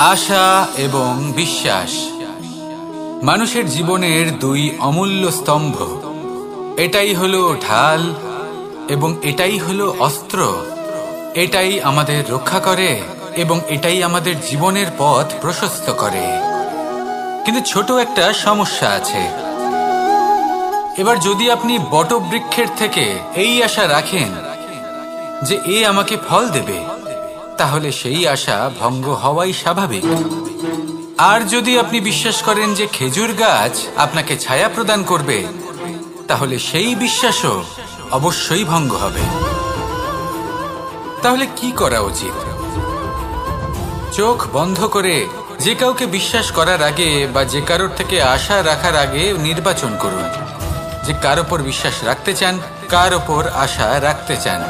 আশা এবং বিশ্বাস মানুষের জীবনের দুই অমূল্য স্তম্ভ। এটাই হলো ঢাল এবং এটাই হলো অস্ত্র। এটাই আমাদের রক্ষা করে এবং এটাই আমাদের জীবনের পথ প্রশস্ত করে। কিন্তু ছোট একটা সমস্যা আছে। এবার যদি আপনি বটবৃক্ষের থেকে এই আশা রাখেন যে এ আমাকে ফল দেবে, তাহলে সেই আশা ভঙ্গ হওয়াই স্বাভাবিক। আর যদি আপনি বিশ্বাস করেন যে খেজুর গাছ আপনাকে ছায়া প্রদান করবে, তাহলে সেই বিশ্বাসও অবশ্যই ভঙ্গ হবে। তাহলে কি করা উচিত? চোখ বন্ধ করে যে কাউকে বিশ্বাস করার আগে বা যে কারোর থেকে আশা রাখার আগে নির্বাচন করুন যে কার ওপর বিশ্বাস রাখতে চান, কার ওপর আশা রাখতে চান।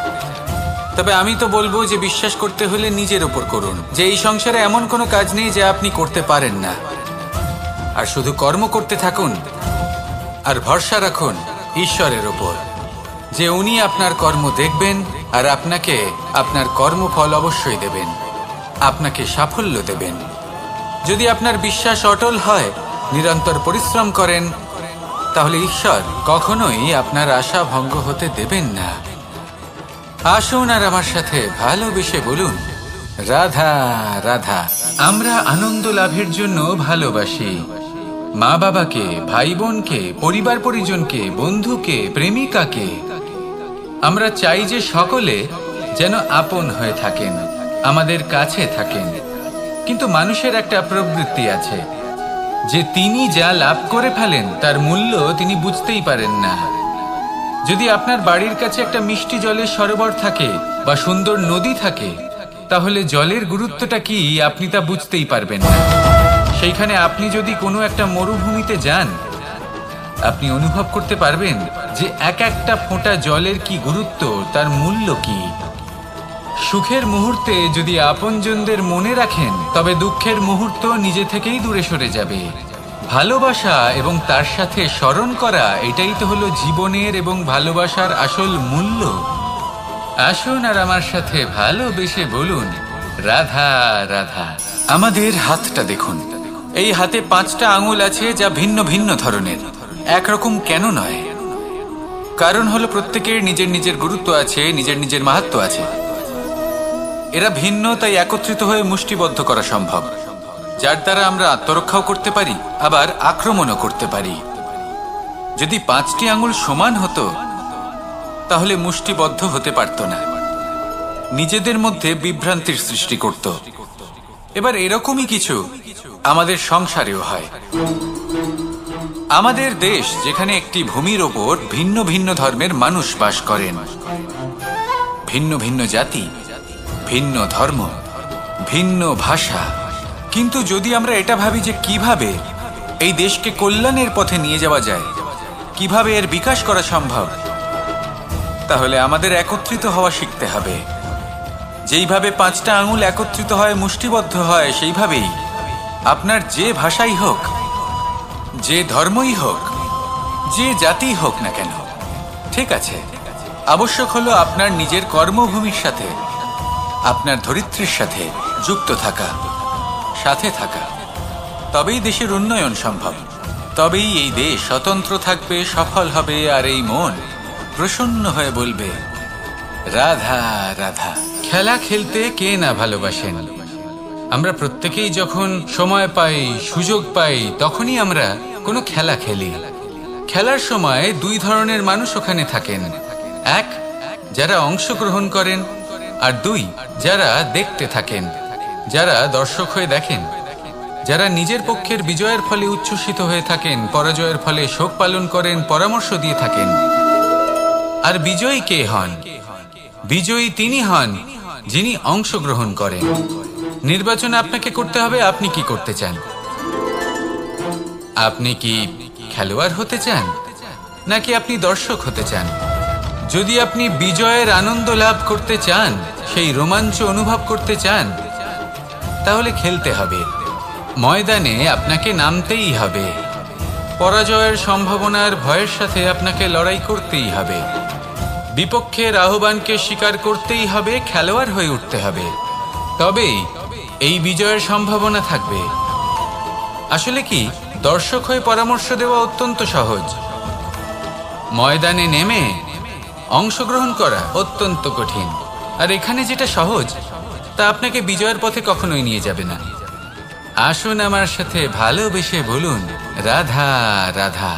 তবে আমি তো বলবো যে বিশ্বাস করতে হলে নিজের ওপর করুন, যে এই সংসারে এমন কোনো কাজ নেই যা আপনি করতে পারেন না। আর শুধু কর্ম করতে থাকুন আর ভরসা রাখুন ঈশ্বরের ওপর, যে উনি আপনার কর্ম দেখবেন আর আপনাকে আপনার কর্মফল অবশ্যই দেবেন, আপনাকে সাফল্য দেবেন। যদি আপনার বিশ্বাস অটল হয়, নিরন্তর পরিশ্রম করেন, তাহলে ঈশ্বর কখনোই আপনার আশা ভঙ্গ হতে দেবেন না। আসুন আর আমার সাথে ভালোবেসে বলুন, রাধা রাধা। আমরা আনন্দ লাভের জন্য ভালোবাসি মা বাবাকে, ভাই বোনকে, পরিবার পরিজনকে, বন্ধুকে, প্রেমিকাকে। আমরা চাই যে সকলে যেন আপন হয়ে থাকেন, আমাদের কাছে থাকেন। কিন্তু মানুষের একটা প্রবৃত্তি আছে যে তিনি যা লাভ করে ফেলেন তার মূল্য তিনি বুঝতেই পারেন না। যদি আপনার বাড়ির কাছে একটা মিষ্টি জলের সরোবর থাকে বা সুন্দর নদী থাকে, তাহলে জলের গুরুত্বটা কি আপনি তা বুঝতেই পারবেন না। সেইখানে আপনি যদি কোনো একটা মরুভূমিতে যান, আপনি অনুভব করতে পারবেন যে এক একটা ফোঁটা জলের কি গুরুত্ব, তার মূল্য কি। সুখের মুহূর্তে যদি আপনজনদের মনে রাখেন, তবে দুঃখের মুহূর্ত নিজে থেকেই দূরে সরে যাবে। ভালোবাসা এবং তার সাথে স্মরণ করা, এটাই তো হলো জীবনের এবং ভালোবাসার আসল মূল্য। আসুন আর আমার সাথে ভালোবেসে বলুন, রাধা রাধা। আমাদের হাতটা দেখুন, এই হাতে 5টা আঙুল আছে যা ভিন্ন ভিন্ন ধরনের, একরকম কেন নয়? কারণ হলো প্রত্যেকের নিজের নিজের গুরুত্ব আছে, নিজের নিজের মাহাত্ম্য আছে। এরা ভিন্ন, তাই একত্রিত হয়ে মুষ্টিবদ্ধ করা সম্ভব, যার দ্বারা আমরা আত্মরক্ষাও করতে পারি, আবার আক্রমণও করতে পারি। যদি 5টি আঙুল সমান হতো, তাহলে মুষ্টিবদ্ধ হতে পারত না, নিজেদের মধ্যে বিভ্রান্তির সৃষ্টি করত। এবার এরকমই কিছু আমাদের সংসারেও হয়। আমাদের দেশ, যেখানে একটি ভূমির ওপর ভিন্ন ভিন্ন ধর্মের মানুষ বাস করেন, ভিন্ন ভিন্ন জাতি, ভিন্ন ধর্ম, ভিন্ন ভাষা। কিন্তু যদি আমরা এটা ভাবি যে কিভাবে এই দেশকে কল্যাণের পথে নিয়ে যাওয়া যায়, কিভাবে এর বিকাশ করা সম্ভব, তাহলে আমাদের একত্রিত হওয়া শিখতে হবে। যেইভাবে 5টা আঙুল একত্রিত হয়, মুষ্টিবদ্ধ হয়, সেইভাবেই আপনার যে ভাষাই হোক, যে ধর্মই হোক, যে জাতি হোক না কেন, ঠিক আছে, আবশ্যক হলো আপনার নিজের কর্মভূমির সাথে, আপনার ধরিত্রীর সাথে যুক্ত থাকা, সাথে থাকা। তবেই দেশের উন্নয়ন সম্ভব, তবেই এই দেশ স্বতন্ত্র থাকবে, সফল হবে, আর এই মন প্রসন্ন হয়ে বলবে, রাধা রাধা। খেলা খেলতে কে না ভালোবাসেন? আমরা প্রত্যেকেই যখন সময় পাই, সুযোগ পাই, তখনই আমরা কোনো খেলা খেলি। খেলার সময় 2 ধরনের মানুষ ওখানে থাকেন, 1 যারা অংশগ্রহণ করেন, আর 2 যারা দেখতে থাকেন, যারা দর্শক হয়ে দেখেন, যারা নিজের পক্ষের বিজয়ের ফলে উচ্ছ্বসিত হয়ে থাকেন, পরাজয়ের ফলে শোক পালন করেন, পরামর্শ দিয়ে থাকেন। আর বিজয়ী কে হন? বিজয়ী তিনি হন যিনি অংশগ্রহণ করেন। নির্বাচন আপনাকে করতে হবে, আপনি কি করতে চান? আপনি কি খেলোয়াড় হতে চান, নাকি আপনি দর্শক হতে চান? যদি আপনি বিজয়ের আনন্দ লাভ করতে চান, সেই রোমাঞ্চ অনুভব করতে চান, তাহলে খেলতে হবে, ময়দানে আপনাকে নামতেই হবে। পরাজয়ের সম্ভাবনার ভয়ের সাথে আপনাকে লড়াই করতেই হবে, বিপক্ষের আহ্বানকে স্বীকার করতেই হবে, খেলোয়াড় হয়ে উঠতে হবে। তবেই এই বিজয়ের সম্ভাবনা থাকবে। আসলে কি, দর্শক হয়ে পরামর্শ দেওয়া অত্যন্ত সহজ, ময়দানে নেমে অংশগ্রহণ করা অত্যন্ত কঠিন। আর এখানে যেটা সহজ তা আপনাকে বিজয়ের পথে কখনোই নিয়ে যাবে না। আসুন আমার সাথে ভালোবেসে বলুন, রাধা রাধা।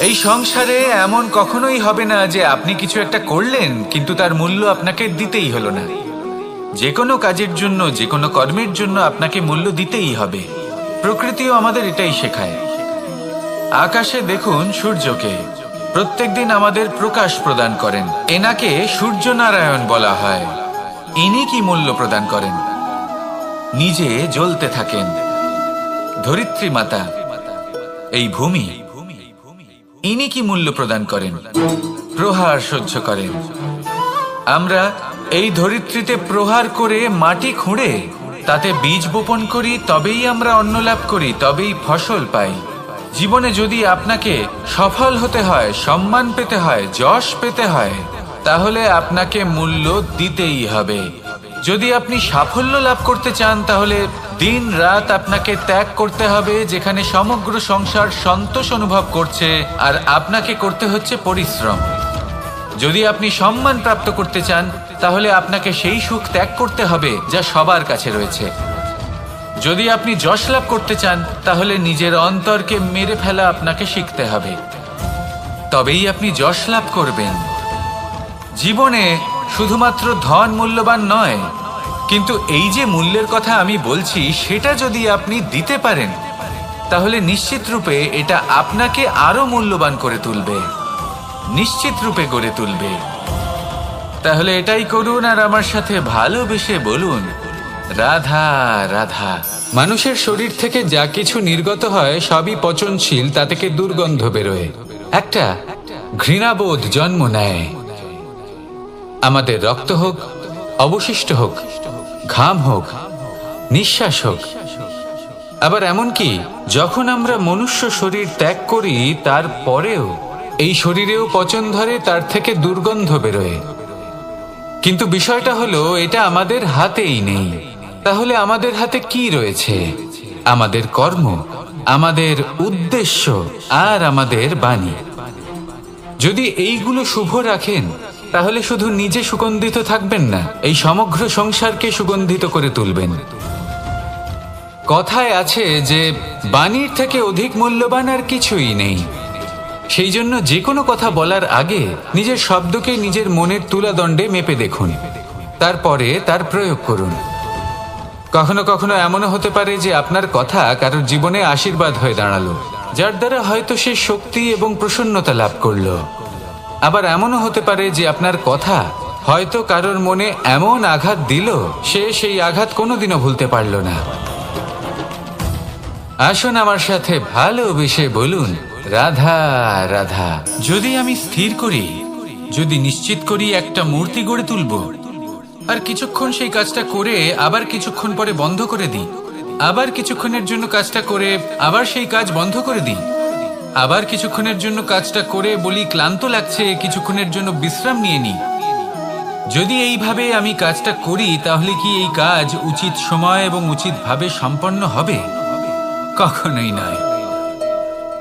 এই সংসারে এমন কখনোই হবে না যে আপনি কিছু একটা করলেন কিন্তু তার মূল্য আপনাকে দিতেই হলো না। যে কোনো কাজের জন্য, যে কোনো কর্মের জন্য আপনাকে মূল্য দিতেই হবে। প্রকৃতিও আমাদের এটাই শেখায়। আকাশে দেখুন সূর্যকে, প্রত্যেকদিন আমাদের প্রকাশ প্রদান করেন। এনাকে সূর্য নারায়ণ বলা হয়। ইনি কি মূল্য প্রদান করেন? নিজে জ্বলতে থাকেন। ধরিত্রী মাতা, এই ভূমি, ইনি কি মূল্য প্রদান করেন? প্রহার সহ্য করেন। আমরা এই ধরিত্রীতে প্রহার করে মাটি খুঁড়ে তাতে বীজ বপন করি, তবেই আমরা অন্ন লাভ করি, তবেই ফসল পাই। জীবনে যদি আপনাকে সফল হতে হয়, সম্মান পেতে হয়, যশ পেতে হয়, তাহলে আপনাকে মূল্য দিতেই হবে। যদি আপনি সাফল্য লাভ করতে চান তাহলে দিন রাত আপনাকে ত্যাগ করতে হবে, যেখানে সমগ্র সংসার সন্তোষ অনুভব করছে আর আপনাকে করতে হচ্ছে পরিশ্রম। যদি আপনি সম্মান প্রাপ্ত করতে চান তাহলে আপনাকে সেই সুখ ত্যাগ করতে হবে যা সবার কাছে রয়েছে। যদি আপনি যশ লাভ করতে চান তাহলে নিজের অন্তরকে মেরে ফেলা আপনাকে শিখতে হবে, তবেই আপনি যশ লাভ করবেন। জীবনে শুধুমাত্র ধন মূল্যবান নয়, কিন্তু এই যে মূল্যের কথা আমি বলছি সেটা যদি আপনি দিতে পারেন তাহলে নিশ্চিত রূপে এটা আপনাকে আরো মূল্যবান করে তুলবে, নিশ্চিত রূপে গড়ে তুলবে। তাহলে এটাই করুন আর আমার সাথে ভালোবেসে বলুন, রাধা রাধা। মানুষের শরীর থেকে যা কিছু নির্গত হয় সবই পচনশীল, তা থেকে দুর্গন্ধ বেরোয়, একটা ঘৃণাবোধ জন্ম নেয়। আমাদের রক্ত হোক, অবশিষ্ট হোক, ঘাম হোক, নিঃশ্বাস হোক, আবার এমনকি যখন আমরা মনুষ্য শরীর ত্যাগ করি তারপরেও এই শরীরেও পচন ধরে, তার থেকে দুর্গন্ধ বেরোয়। কিন্তু বিষয়টা হলো এটা আমাদের হাতেই নেই। তাহলে আমাদের হাতে কি রয়েছে? আমাদের কর্ম, আমাদের উদ্দেশ্য আর আমাদের বাণী। যদি এইগুলো শুভ রাখেন তাহলে শুধু নিজে সুগন্ধিত থাকবেন না, এই সমগ্র সংসারকে সুগন্ধিত করে তুলবেন। কথায় আছে যে বাণীর থেকে অধিক মূল্যবান আর কিছুই নেই। সেই জন্য যে কোনো কথা বলার আগে নিজের শব্দকে নিজের মনের তুলাদণ্ডে মেপে দেখুন, তারপরে তার প্রয়োগ করুন। কখনো কখনো এমনও হতে পারে যে আপনার কথা কারোর জীবনে আশীর্বাদ হয়ে দাঁড়ালো, যার দ্বারা হয়তো সে শক্তি এবং প্রসন্নতা লাভ করলো। আবার এমনও হতে পারে যে আপনার কথা হয়তো কারোর মনে এমন আঘাত দিল, সে সেই আঘাত কোনোদিনও ভুলতে পারল না। আসুন আমার সাথে ভালোবেসে বলুন, রাধা রাধা। যদি আমি স্থির করি, যদি নিশ্চিত করি একটা মূর্তি গড়ে তুলব, আর কিছুক্ষণ সেই কাজটা করে আবার কিছুক্ষণ পরে বন্ধ করে দিই, আবার কিছুক্ষণের জন্য কাজটা করে আবার সেই কাজ বন্ধ করে দিই, আবার কিছুক্ষণের জন্য কাজটা করে বলি ক্লান্ত লাগছে, কিছুক্ষণের জন্য বিশ্রাম নিয়ে নিই, যদি এইভাবে আমি কাজটা করি তাহলে কি এই কাজ উচিত সময় এবং উচিতভাবে সম্পন্ন হবে? কখনোই নয়।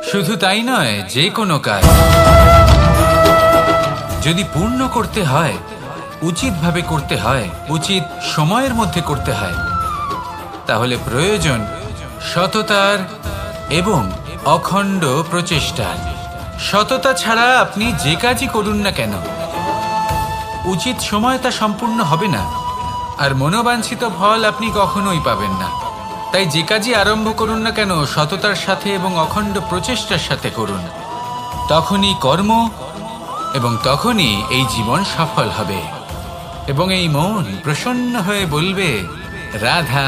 শুধু তাই নয়, যে কোনো কাজ যদি পূর্ণ করতে হয়, উচিতভাবে করতে হয়, উচিত সময়ের মধ্যে করতে হয়, তাহলে প্রয়োজন সততার এবং অখণ্ড প্রচেষ্টা। সততা ছাড়া আপনি যে কাজই করুন না কেন, উচিত সময় তা সম্পূর্ণ হবে না, আর মনোবাঞ্ছিত ফল আপনি কখনোই পাবেন না। তাই যে কাজই আরম্ভ করুন না কেন সততার সাথে এবং অখণ্ড প্রচেষ্টার সাথে করুন, তখনই কর্ম এবং তখনই এই জীবন সফল হবে এবং এই মন প্রসন্ন হয়ে বলবে, রাধা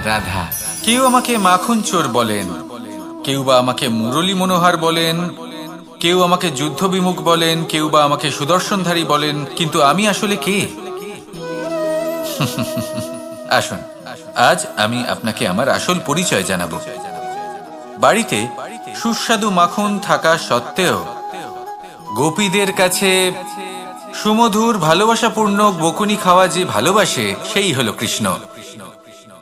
রাধা। কেউ আমাকে মাখন চোর বলেন, কেউ বা আমাকে মুরলী মনোহর বলেন, কেউ আমাকে যুদ্ধ বিমুখ বলেন, কেউ বা আমাকে সুদর্শনধারী বলেন, কিন্তু আমি আসলে কে? আসুন, আজ আমি আপনাকে আমার আসল পরিচয় জানাবো। বাড়িতে সুস্বাদু মাখন থাকা সত্ত্বেও গোপীদের কাছে সুমধুর ভালোবাসাপূর্ণ বকুনি খাওয়া যে ভালোবাসে, সেই হলো কৃষ্ণ।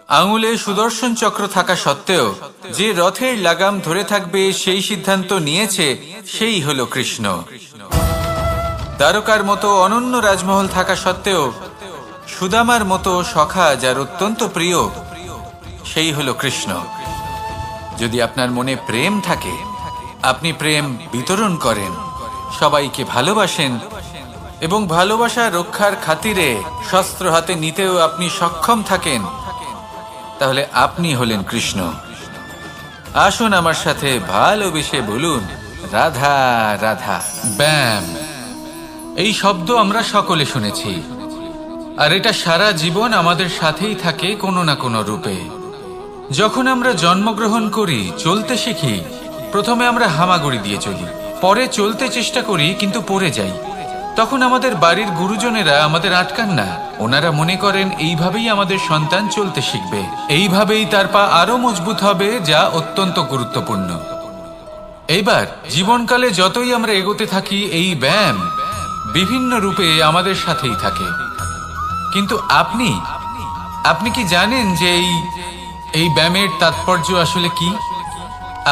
আঙুলে সুদর্শন চক্র থাকা সত্ত্বেও যে রথের লাগাম ধরে থাকবে সেই সিদ্ধান্ত নিয়েছে, সেই হলো কৃষ্ণ। দ্বারকার মতো অনন্য রাজমহল থাকা সত্ত্বেও সুদামার মতো সখা যার অত্যন্ত প্রিয়, সেই হলো কৃষ্ণ। যদি আপনার মনে প্রেম থাকে, আপনি প্রেম বিতরণ করেন, সবাইকে ভালোবাসেন এবং ভালোবাসা রক্ষার খাতিরে শস্ত্র হাতে নিতেও আপনি সক্ষম থাকেন, তাহলে আপনি হলেন কৃষ্ণ। আসুন আমার সাথে ভালোবেসে বলুন, রাধা রাধা। ব্যায়াম, এই শব্দ আমরা সকলে শুনেছি, আর এটা সারা জীবন আমাদের সাথেই থাকে কোনো না কোনো রূপে। যখন আমরা জন্মগ্রহণ করি, চলতে শিখি, প্রথমে আমরা হামাগুড়ি দিয়ে চলি, পরে চলতে চেষ্টা করি কিন্তু পড়ে যাই। তখন আমাদের বাড়ির গুরুজনেরা আমাদের আটকান না, ওনারা মনে করেন এইভাবেই আমাদের সন্তান চলতে শিখবে, এইভাবেই তার পা আরো মজবুত হবে, যা অত্যন্ত গুরুত্বপূর্ণ। এইবার জীবনকালে যতই আমরা এগোতে থাকি, এই ব্যায়াম বিভিন্ন রূপে আমাদের সাথেই থাকে। কিন্তু আপনি কি জানেন যে এই ব্যায়ামের তাৎপর্য আসলে কি?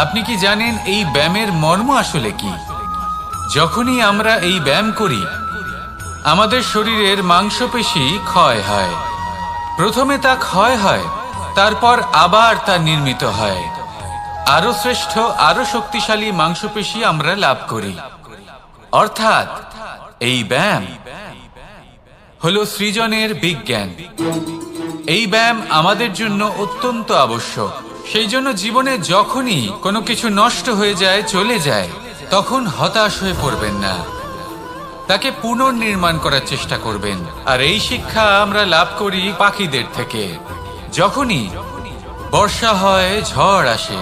আপনি কি জানেন এই ব্যায়ামের মর্ম আসলে কি? যখনই আমরা এই ব্যায়াম করি, আমাদের শরীরের মাংসপেশি ক্ষয় হয়। প্রথমে তা ক্ষয় হয়, তারপর আবার তা নির্মিত হয়। আরো শ্রেষ্ঠ, আরো শক্তিশালী মাংসপেশি আমরা লাভ করি। অর্থাৎ এই ব্যায়াম হলো সৃজনের বিজ্ঞান। এই ব্যায়াম আমাদের জন্য অত্যন্ত আবশ্যক। সেই জন্য জীবনে যখনই কোনো কিছু নষ্ট হয়ে যায়, চলে যায়, তখন হতাশ হয়ে পড়বেন না, তাকে পুনর্নির্মাণ করার চেষ্টা করবেন। আর এই শিক্ষা আমরা লাভ করি পাখিদের থেকে। যখনই বর্ষা হয়, ঝড় আসে,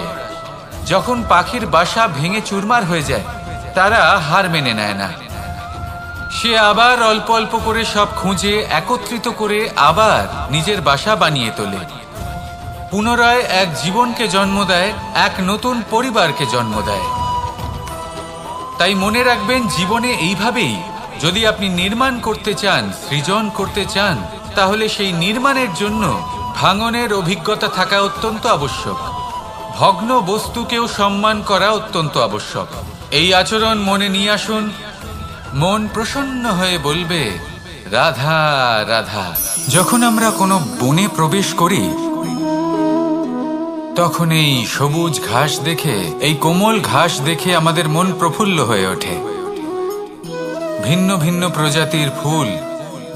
যখন পাখির বাসা ভেঙে চুরমার হয়ে যায়, তারা হার মেনে নেয় না। সে আবার অল্প অল্প করে সব খুঁজে একত্রিত করে আবার নিজের বাসা বানিয়ে তোলে, পুনরায় এক জীবনকে জন্ম দেয়, এক নতুন পরিবারকে জন্ম দেয়। তাই মনে রাখবেন, জীবনে এইভাবেই যদি আপনি নির্মাণ করতে চান, সৃজন করতে চান, তাহলে সেই নির্মাণের জন্য ভাঙনের অভিজ্ঞতা থাকা অত্যন্ত আবশ্যক। ভগ্ন বস্তুকেও সম্মান করা অত্যন্ত আবশ্যক। এই আচরণ মনে নিয়ে আসুন, মন প্রসন্ন হয়ে বলবে, রাধা রাধা। যখন আমরা কোনো বনে প্রবেশ করি, তখন এই সবুজ ঘাস দেখে, এই কোমল ঘাস দেখে আমাদের মন প্রফুল্ল হয়ে ওঠে। ভিন্ন ভিন্ন প্রজাতির ফুল,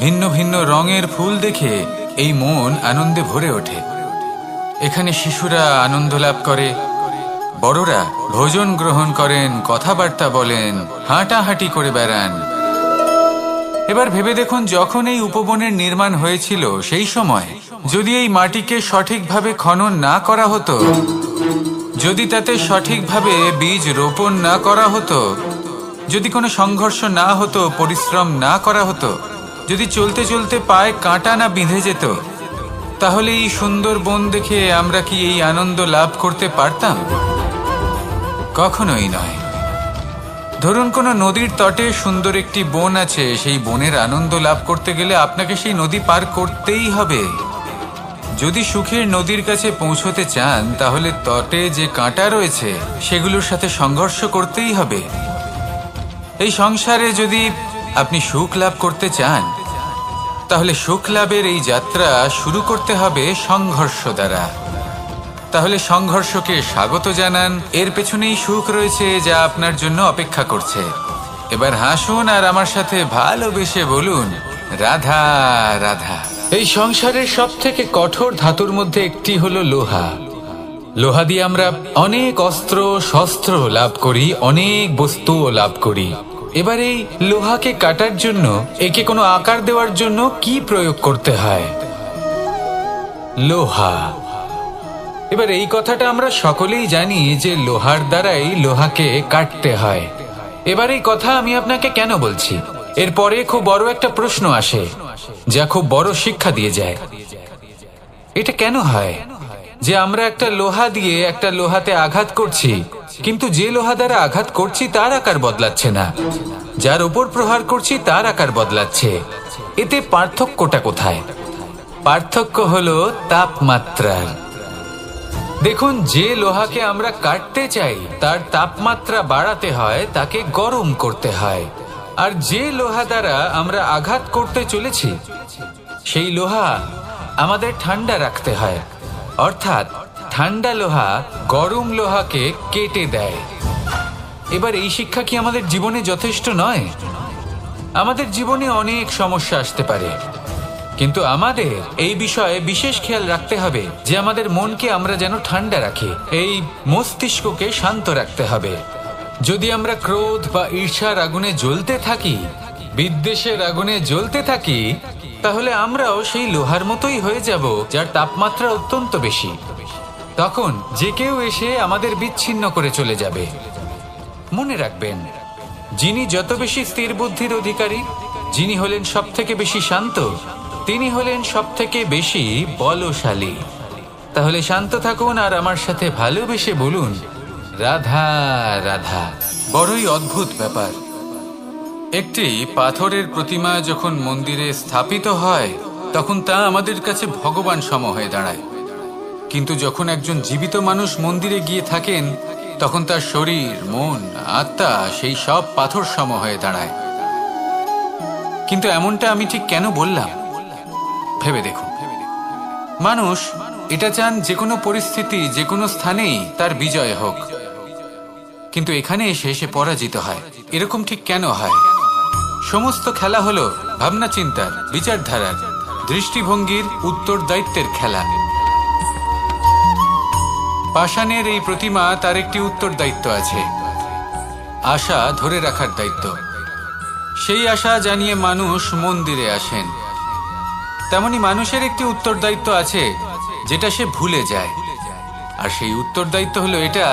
ভিন্ন ভিন্ন রঙের ফুল দেখে এই মন আনন্দে ভরে ওঠে। এখানে শিশুরা আনন্দ লাভ করে, বড়রা ভোজন গ্রহণ করেন, কথাবার্তা বলেন, হাঁটাহাঁটি করে বেড়ান। এবার ভেবে দেখুন, যখন এই উপবনের নির্মাণ হয়েছিল, সেই সময় যদি এই মাটিকে সঠিকভাবে খনন না করা হতো, যদি তাতে সঠিকভাবে বীজ রোপণ না করা হতো, যদি কোনো সংঘর্ষ না হতো, পরিশ্রম না করা হতো, যদি চলতে চলতে পায়ে কাঁটা না বিঁধে যেত, তাহলে এই সুন্দর বন দেখে আমরা কি এই আনন্দ লাভ করতে পারতাম? কখনোই নয়। ধরুন কোনো নদীর তটে সুন্দর একটি বন আছে, সেই বনের আনন্দ লাভ করতে গেলে আপনাকে সেই নদী পার করতেই হবে। যদি সুখের নদীর কাছে পৌঁছতে চান, তাহলে তটে যে কাঁটা রয়েছে সেগুলোর সাথে সংঘর্ষ করতেই হবে। এই সংসারে যদি আপনি সুখ লাভ করতে চান, তাহলে সুখ লাভের এই যাত্রা শুরু করতে হবে সংঘর্ষ দ্বারা। তাহলে সংঘর্ষকে স্বাগত জানান, এর পেছনেই সুখ রয়েছে যা আপনার জন্য অপেক্ষা করছে। এবার হাসুন আর আমার সাথে ভালোবেসে বলুন, রাধা রাধা। এই সংসারের সব থেকে কঠোর ধাতুর মধ্যে একটি হলো লোহা। লোহা দিয়ে আমরা অনেক অস্ত্র শস্ত্র লাভ করি, অনেক বস্তুও লাভ করি। এবার এই লোহাকে কাটার জন্য, একে কোনো আকার দেওয়ার জন্য কি প্রয়োগ করতে হয়? লোহা। এবার এই কথাটা আমরা সকলেই জানি যে লোহার দ্বারাই লোহাকে কাটতে হয়। এবার এই কথা আমি আপনাকে কেন বলছি, এরপরে খুব বড় একটা প্রশ্ন আসে, যা খুব বড় শিক্ষা দিয়ে যায়। এটা কেন হয় যে আমরা একটা লোহা দিয়ে একটা লোহাতে আঘাত করছি, কিন্তু যে লোহা দ্বারা আঘাত করছি তার আকার বদলাচ্ছে না, যার উপর প্রহার করছি তার আকার বদলাচ্ছে? এতে পার্থক্যটা কোথায়? পার্থক্য হলো তাপমাত্রার। দেখুন, যে লোহাকে আমরা কাটতে চাই তার তাপমাত্রা বাড়াতে হয়, তাকে গরম করতে হয়। আর যে লোহা দ্বারা আমরা আঘাত করতে চলেছি সেই লোহা আমাদের ঠান্ডা রাখতে হয়। অর্থাৎ ঠান্ডা লোহা গরম লোহাকে কেটে দেয়। এবার এই শিক্ষা কি আমাদের জীবনে যথেষ্ট নয়? আমাদের জীবনে অনেক সমস্যা আসতে পারে, কিন্তু আমাদের এই বিষয়ে বিশেষ খেয়াল রাখতে হবে যে আমাদের মনকে আমরা যেন ঠান্ডা রাখি, এই মস্তিষ্ককে শান্ত রাখতে হবে। যদি আমরা ক্রোধ বা ঈর্ষার আগুনে জ্বলতে থাকি, বিদ্বেষের আগুনে জ্বলতে থাকি, তাহলে আমরাও সেই লোহার মতোই হয়ে যাব যার তাপমাত্রা অত্যন্ত বেশি। তখন যে কেউ এসে আমাদের বিচ্ছিন্ন করে চলে যাবে। মনে রাখবেন, যিনি যত বেশি স্থির বুদ্ধির অধিকারী, যিনি হলেন সব থেকে বেশি শান্ত, তিনি হলেন সব থেকে বেশি বলশালী। তাহলে শান্ত থাকুন আর আমার সাথে ভালোবেসে বলুন, রাধা রাধা। বড়ই অদ্ভুত ব্যাপার। একটি পাথরের প্রতিমা যখন মন্দিরে স্থাপিত হয় তখন তা আমাদের কাছে ভগবান সম হয়ে দাঁড়ায়। কিন্তু যখন একজন জীবিত মানুষ মন্দিরে গিয়ে থাকেন তখন তার শরীর, মন, আত্মা সেই সব পাথর সম হয়ে দাঁড়ায়। কিন্তু এমনটা আমি ঠিক কেন বললাম ভেবে দেখুন। মানুষ এটা চান যে কোনো পরিস্থিতি, যে কোনো স্থানেই তার বিজয় হোক, কিন্তু এখানে এসে সে পরাজিত হয়। এরকম ঠিক কেন হয়? সমস্ত খেলা হলো ভাবনা চিন্তার, বিচারধারার, দৃষ্টিভঙ্গির, উত্তরদায়িত্বের খেলা। পাষাণের এই প্রতিমা, তার একটি উত্তরদায়িত্ব আছে, আশা ধরে রাখার দায়িত্ব। সেই আশা জানিয়ে মানুষ মন্দিরে আসেন। তেমনি মানুষের একটি উত্তরদায়িত্ব আছে যেটা সে ভুলে যায়। আর সেই উত্তরদায়িত্ব হলো এটা,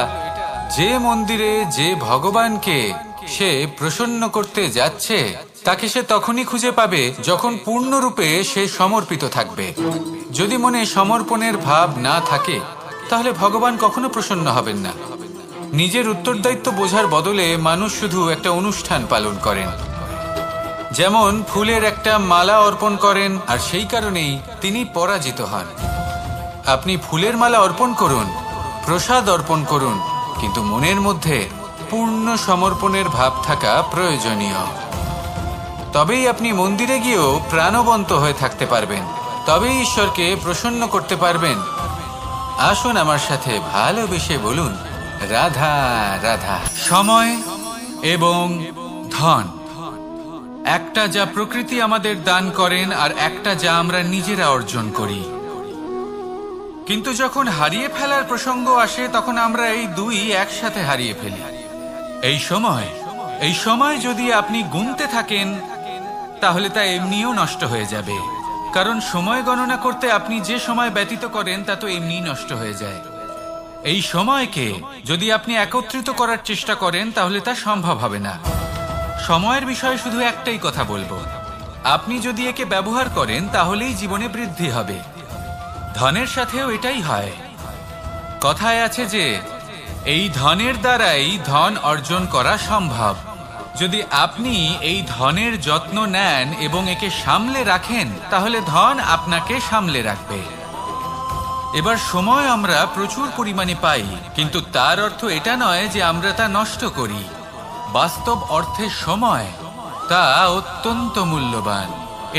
যে মন্দিরে যে ভগবানকে সে প্রসন্ন করতে যাচ্ছে তাকে সে তখনই খুঁজে পাবে যখন পূর্ণরূপে সে সমর্পিত থাকবে। যদি মনে সমর্পণের ভাব না থাকে তাহলে ভগবান কখনো প্রসন্ন হবেন না। নিজের উত্তরদায়িত্ব বোঝার বদলে মানুষ শুধু একটা অনুষ্ঠান পালন করেন। যেমন ফুলের একটা মালা অর্পণ করেন আর সেই কারণেই তিনি পরাজিত হন। আপনি ফুলের মালা অর্পণ করুন, প্রসাদ অর্পণ করুন, কিন্তু মনের মধ্যে পূর্ণ সমর্পণের ভাব থাকা প্রয়োজনীয়। তবেই আপনি মন্দিরে গিয়েও প্রাণবন্ত হয়ে থাকতে পারবেন, তবেই ঈশ্বরকে প্রসন্ন করতে পারবেন। আসুন আমার সাথে ভালোবেসে বলুন, রাধা রাধা। সময় এবং ধন, একটা যা প্রকৃতি আমাদের দান করেন আর একটা যা আমরা নিজেরা অর্জন করি। কিন্তু যখন হারিয়ে ফেলার প্রসঙ্গ আসে তখন আমরা এই দুই একসাথে হারিয়ে ফেলি। এই সময় যদি আপনি গুনতে থাকেন তাহলে তা এমনিও নষ্ট হয়ে যাবে, কারণ সময় গণনা করতে আপনি যে সময় ব্যতীত করেন তা তো এমনিই নষ্ট হয়ে যায়। এই সময়কে যদি আপনি একত্রিত করার চেষ্টা করেন তাহলে তা সম্ভব হবে না। সময়ের বিষয়ে শুধু একটাই কথা বলবো, আপনি যদি একে ব্যবহার করেন তাহলেই জীবনে বৃদ্ধি হবে। ধনের সাথেও এটাই হয়। কথায় আছে যে এই ধনের দ্বারাই ধন অর্জন করা সম্ভব। যদি আপনি এই ধনের যত্ন নেন এবং একে সামলে রাখেন তাহলে ধন আপনাকে সামলে রাখবে। এবার সময় আমরা প্রচুর পরিমাণে পাই, কিন্তু তার অর্থ এটা নয় যে আমরা তা নষ্ট করি। বাস্তব অর্থে সময় তা অত্যন্ত মূল্যবান।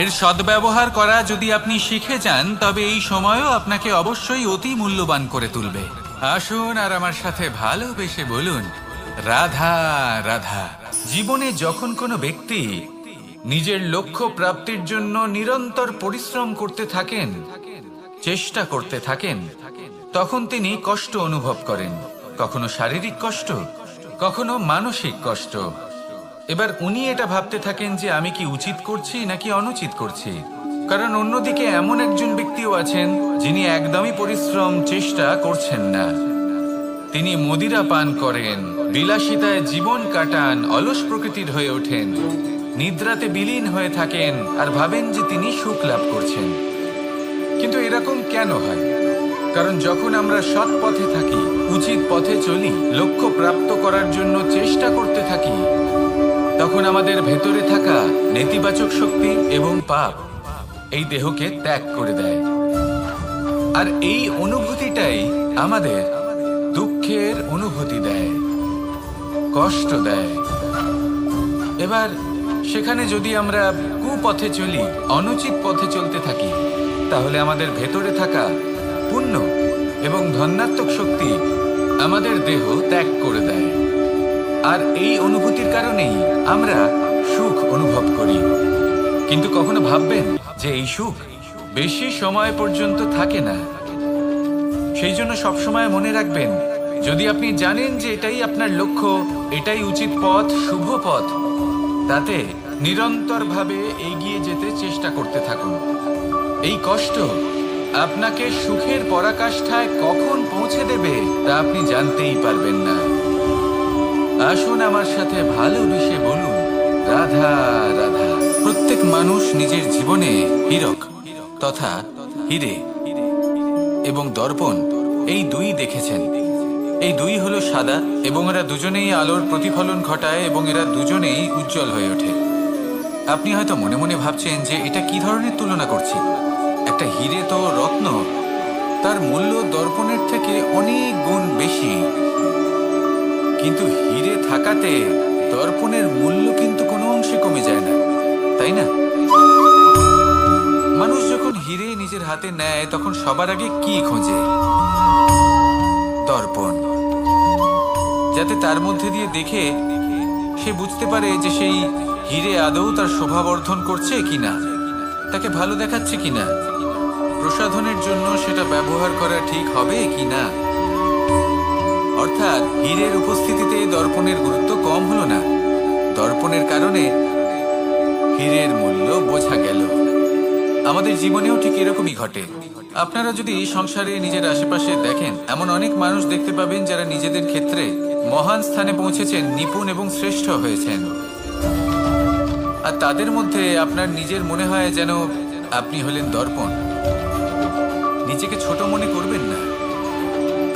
এর সদ্ব্যবহার করা যদি আপনি শিখে যান তবে এই সময়ও আপনাকে অবশ্যই অতি মূল্যবান করে তুলবে। আসুন আর আমার সাথে ভালোবেসে বলুন, রাধা রাধা। জীবনে যখন কোনো ব্যক্তি নিজের লক্ষ্য প্রাপ্তির জন্য নিরন্তর পরিশ্রম করতে থাকেন, চেষ্টা করতে থাকেন, তখন তিনি কষ্ট অনুভব করেন। কখনো শারীরিক কষ্ট, কখনো মানসিক কষ্ট। এবার উনি এটা ভাবতে থাকেন যে আমি কি উচিত করছি নাকি অনুচিত করছি। কারণ অন্যদিকে এমন একজন ব্যক্তিও আছেন যিনি একদমই পরিশ্রম চেষ্টা করছেন না। তিনি মদিরা পান করেন, বিলাসিতায় জীবন কাটান, অলস প্রকৃতির হয়ে ওঠেন, নিদ্রাতে বিলীন হয়ে থাকেন আর ভাবেন যে তিনি সুখ লাভ করছেন। কিন্তু এরকম কেন হয়? কারণ যখন আমরা সৎ পথে থাকি, উচিত পথে চলি, লক্ষ্য প্রাপ্ত করার জন্য চেষ্টা করতে থাকি, তখন আমাদের ভেতরে থাকা নেতিবাচক শক্তি এবং পাপ এই দেহকে ত্যাগ করে দেয়। আর এই অনুভূতিটাই আমাদের দুঃখের অনুভূতি দেয়, কষ্ট দেয়। এবার সেখানে যদি আমরা কুপথে চলি, অনুচিত পথে চলতে থাকি, তাহলে আমাদের ভেতরে থাকা পুণ্য এবং ধনাত্মক শক্তি আমাদের দেহ ত্যাগ করে দেয়। আর এই অনুভূতির কারণেই আমরা সুখ অনুভব করি। কিন্তু কখনো ভাববেন যে এই সুখ বেশি সময় পর্যন্ত থাকে না। সেই জন্য সবসময় মনে রাখবেন, যদি আপনি জানেন যে এটাই আপনার লক্ষ্য, এটাই উচিত পথ, শুভ পথ, তাতে নিরন্তরভাবে এগিয়ে যেতে চেষ্টা করতে থাকুন। এই কষ্ট আপনাকে সুখের পরাকাষ্ঠায় কখন পৌঁছে দেবে তা আপনি জানতেই পারবেন না। আসুন আমার সাথে ভালোবেসে বলুন, রাধা রাধা। প্রত্যেক মানুষ নিজের জীবনে হীরক তথা হীরে এবং দর্পণ এই দুই দেখেছেন। এই দুই হলো সাদা এবং এরা দুজনেই আলোর প্রতিফলন ঘটায় এবং এরা দুজনেই উজ্জ্বল হয়ে ওঠে। আপনি হয়তো মনে মনে ভাবছেন যে এটা কি ধরনের তুলনা করছি। একটা হীরে তো রত্ন, তার মূল্য দর্পণের থেকে অনেক গুণ বেশি। কিন্তু হীরে থাকাতে দর্পণের মূল্য কিন্তু কোনো অংশে কমে যায় না, তাই না? মানুষ যখন হীরে নিজের হাতে নেয় তখন সবার আগে কি খোঁজে? দর্পণ, যাতে তার মধ্যে দিয়ে দেখে সে বুঝতে পারে যে সেই হীরে আদৌ তার শোভাবর্ধন করছে কিনা, তাকে ভালো দেখাচ্ছে কিনা, প্রসাধনের জন্য সেটা ব্যবহার করা ঠিক হবে কিনা। অর্থাৎ হীরের উপস্থিতিতে দর্পণের গুরুত্ব কম হলো না, দর্পণের কারণে হীরের মূল্য বোঝা গেল। আমাদের জীবনেও ঠিক এরকমই ঘটে। আপনারা যদি সংসারে নিজের আশেপাশে দেখেন, এমন অনেক মানুষ দেখতে পাবেন যারা নিজেদের ক্ষেত্রে মহান স্থানে পৌঁছেছেন, নিপুণ এবং শ্রেষ্ঠ হয়েছেন। আর তাদের মধ্যে আপনার নিজের মনে হয় যেন আপনি হলেন দর্পণ। নিজেকে ছোট মনে করবেন না।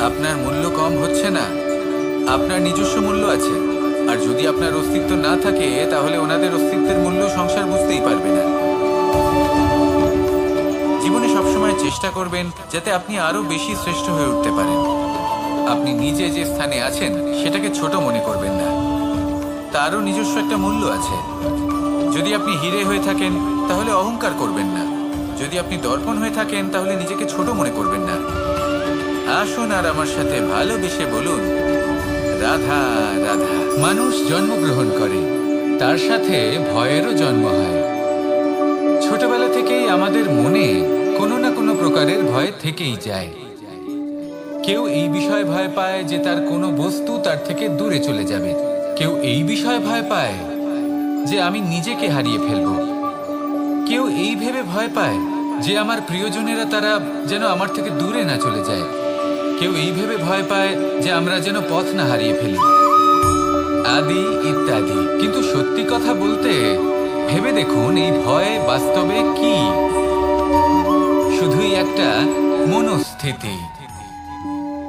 আপনার মূল্য কম হচ্ছে না, আপনার নিজস্ব মূল্য আছে। আর যদি আপনার অস্তিত্ব না থাকে তাহলে ওনাদের অস্তিত্বের মূল্য সংসার বুঝতেই পারবে না। জীবনে সবসময় চেষ্টা করবেন যাতে আপনি আরো বেশি শ্রেষ্ঠ হয়ে উঠতে পারেন। আপনি নিজে যে স্থানে আছেন সেটাকে ছোট মনে করবেন না, তারও নিজস্ব একটা মূল্য আছে। যদি আপনি হীরে হয়ে থাকেন তাহলে অহংকার করবেন না, যদি আপনি দর্পণ হয়ে থাকেন তাহলে নিজেকে ছোট মনে করবেন না। আসুন আর আমার সাথে ভালোবেসে বলুন, রাধা রাধা। মানুষ জন্মগ্রহণ করে, তার সাথে ভয়েরও জন্ম হয়। ছোটবেলা থেকেই আমাদের মনে কোনো না কোনো প্রকারের ভয় থেকেই যায়। কেউ এই বিষয়ে ভয় পায় যে তার কোনো বস্তু তার থেকে দূরে চলে যাবে। কেউ এই বিষয়ে ভয় পায় যে আমি নিজেকে হারিয়ে ফেলব। কেউ এই ভেবে ভয় পায় যে আমার প্রিয়জনেরা তারা যেন আমার থেকে দূরে না চলে যায়। কেউ এই ভেবে ভয় পায় যে আমরা যেন পথ না হারিয়ে ফেলি, আদি ইত্যাদি। কিন্তু সত্যি কথা বলতে ভেবে দেখুন, এই ভয় বাস্তবে কি? শুধুই একটা মনস্থিতি,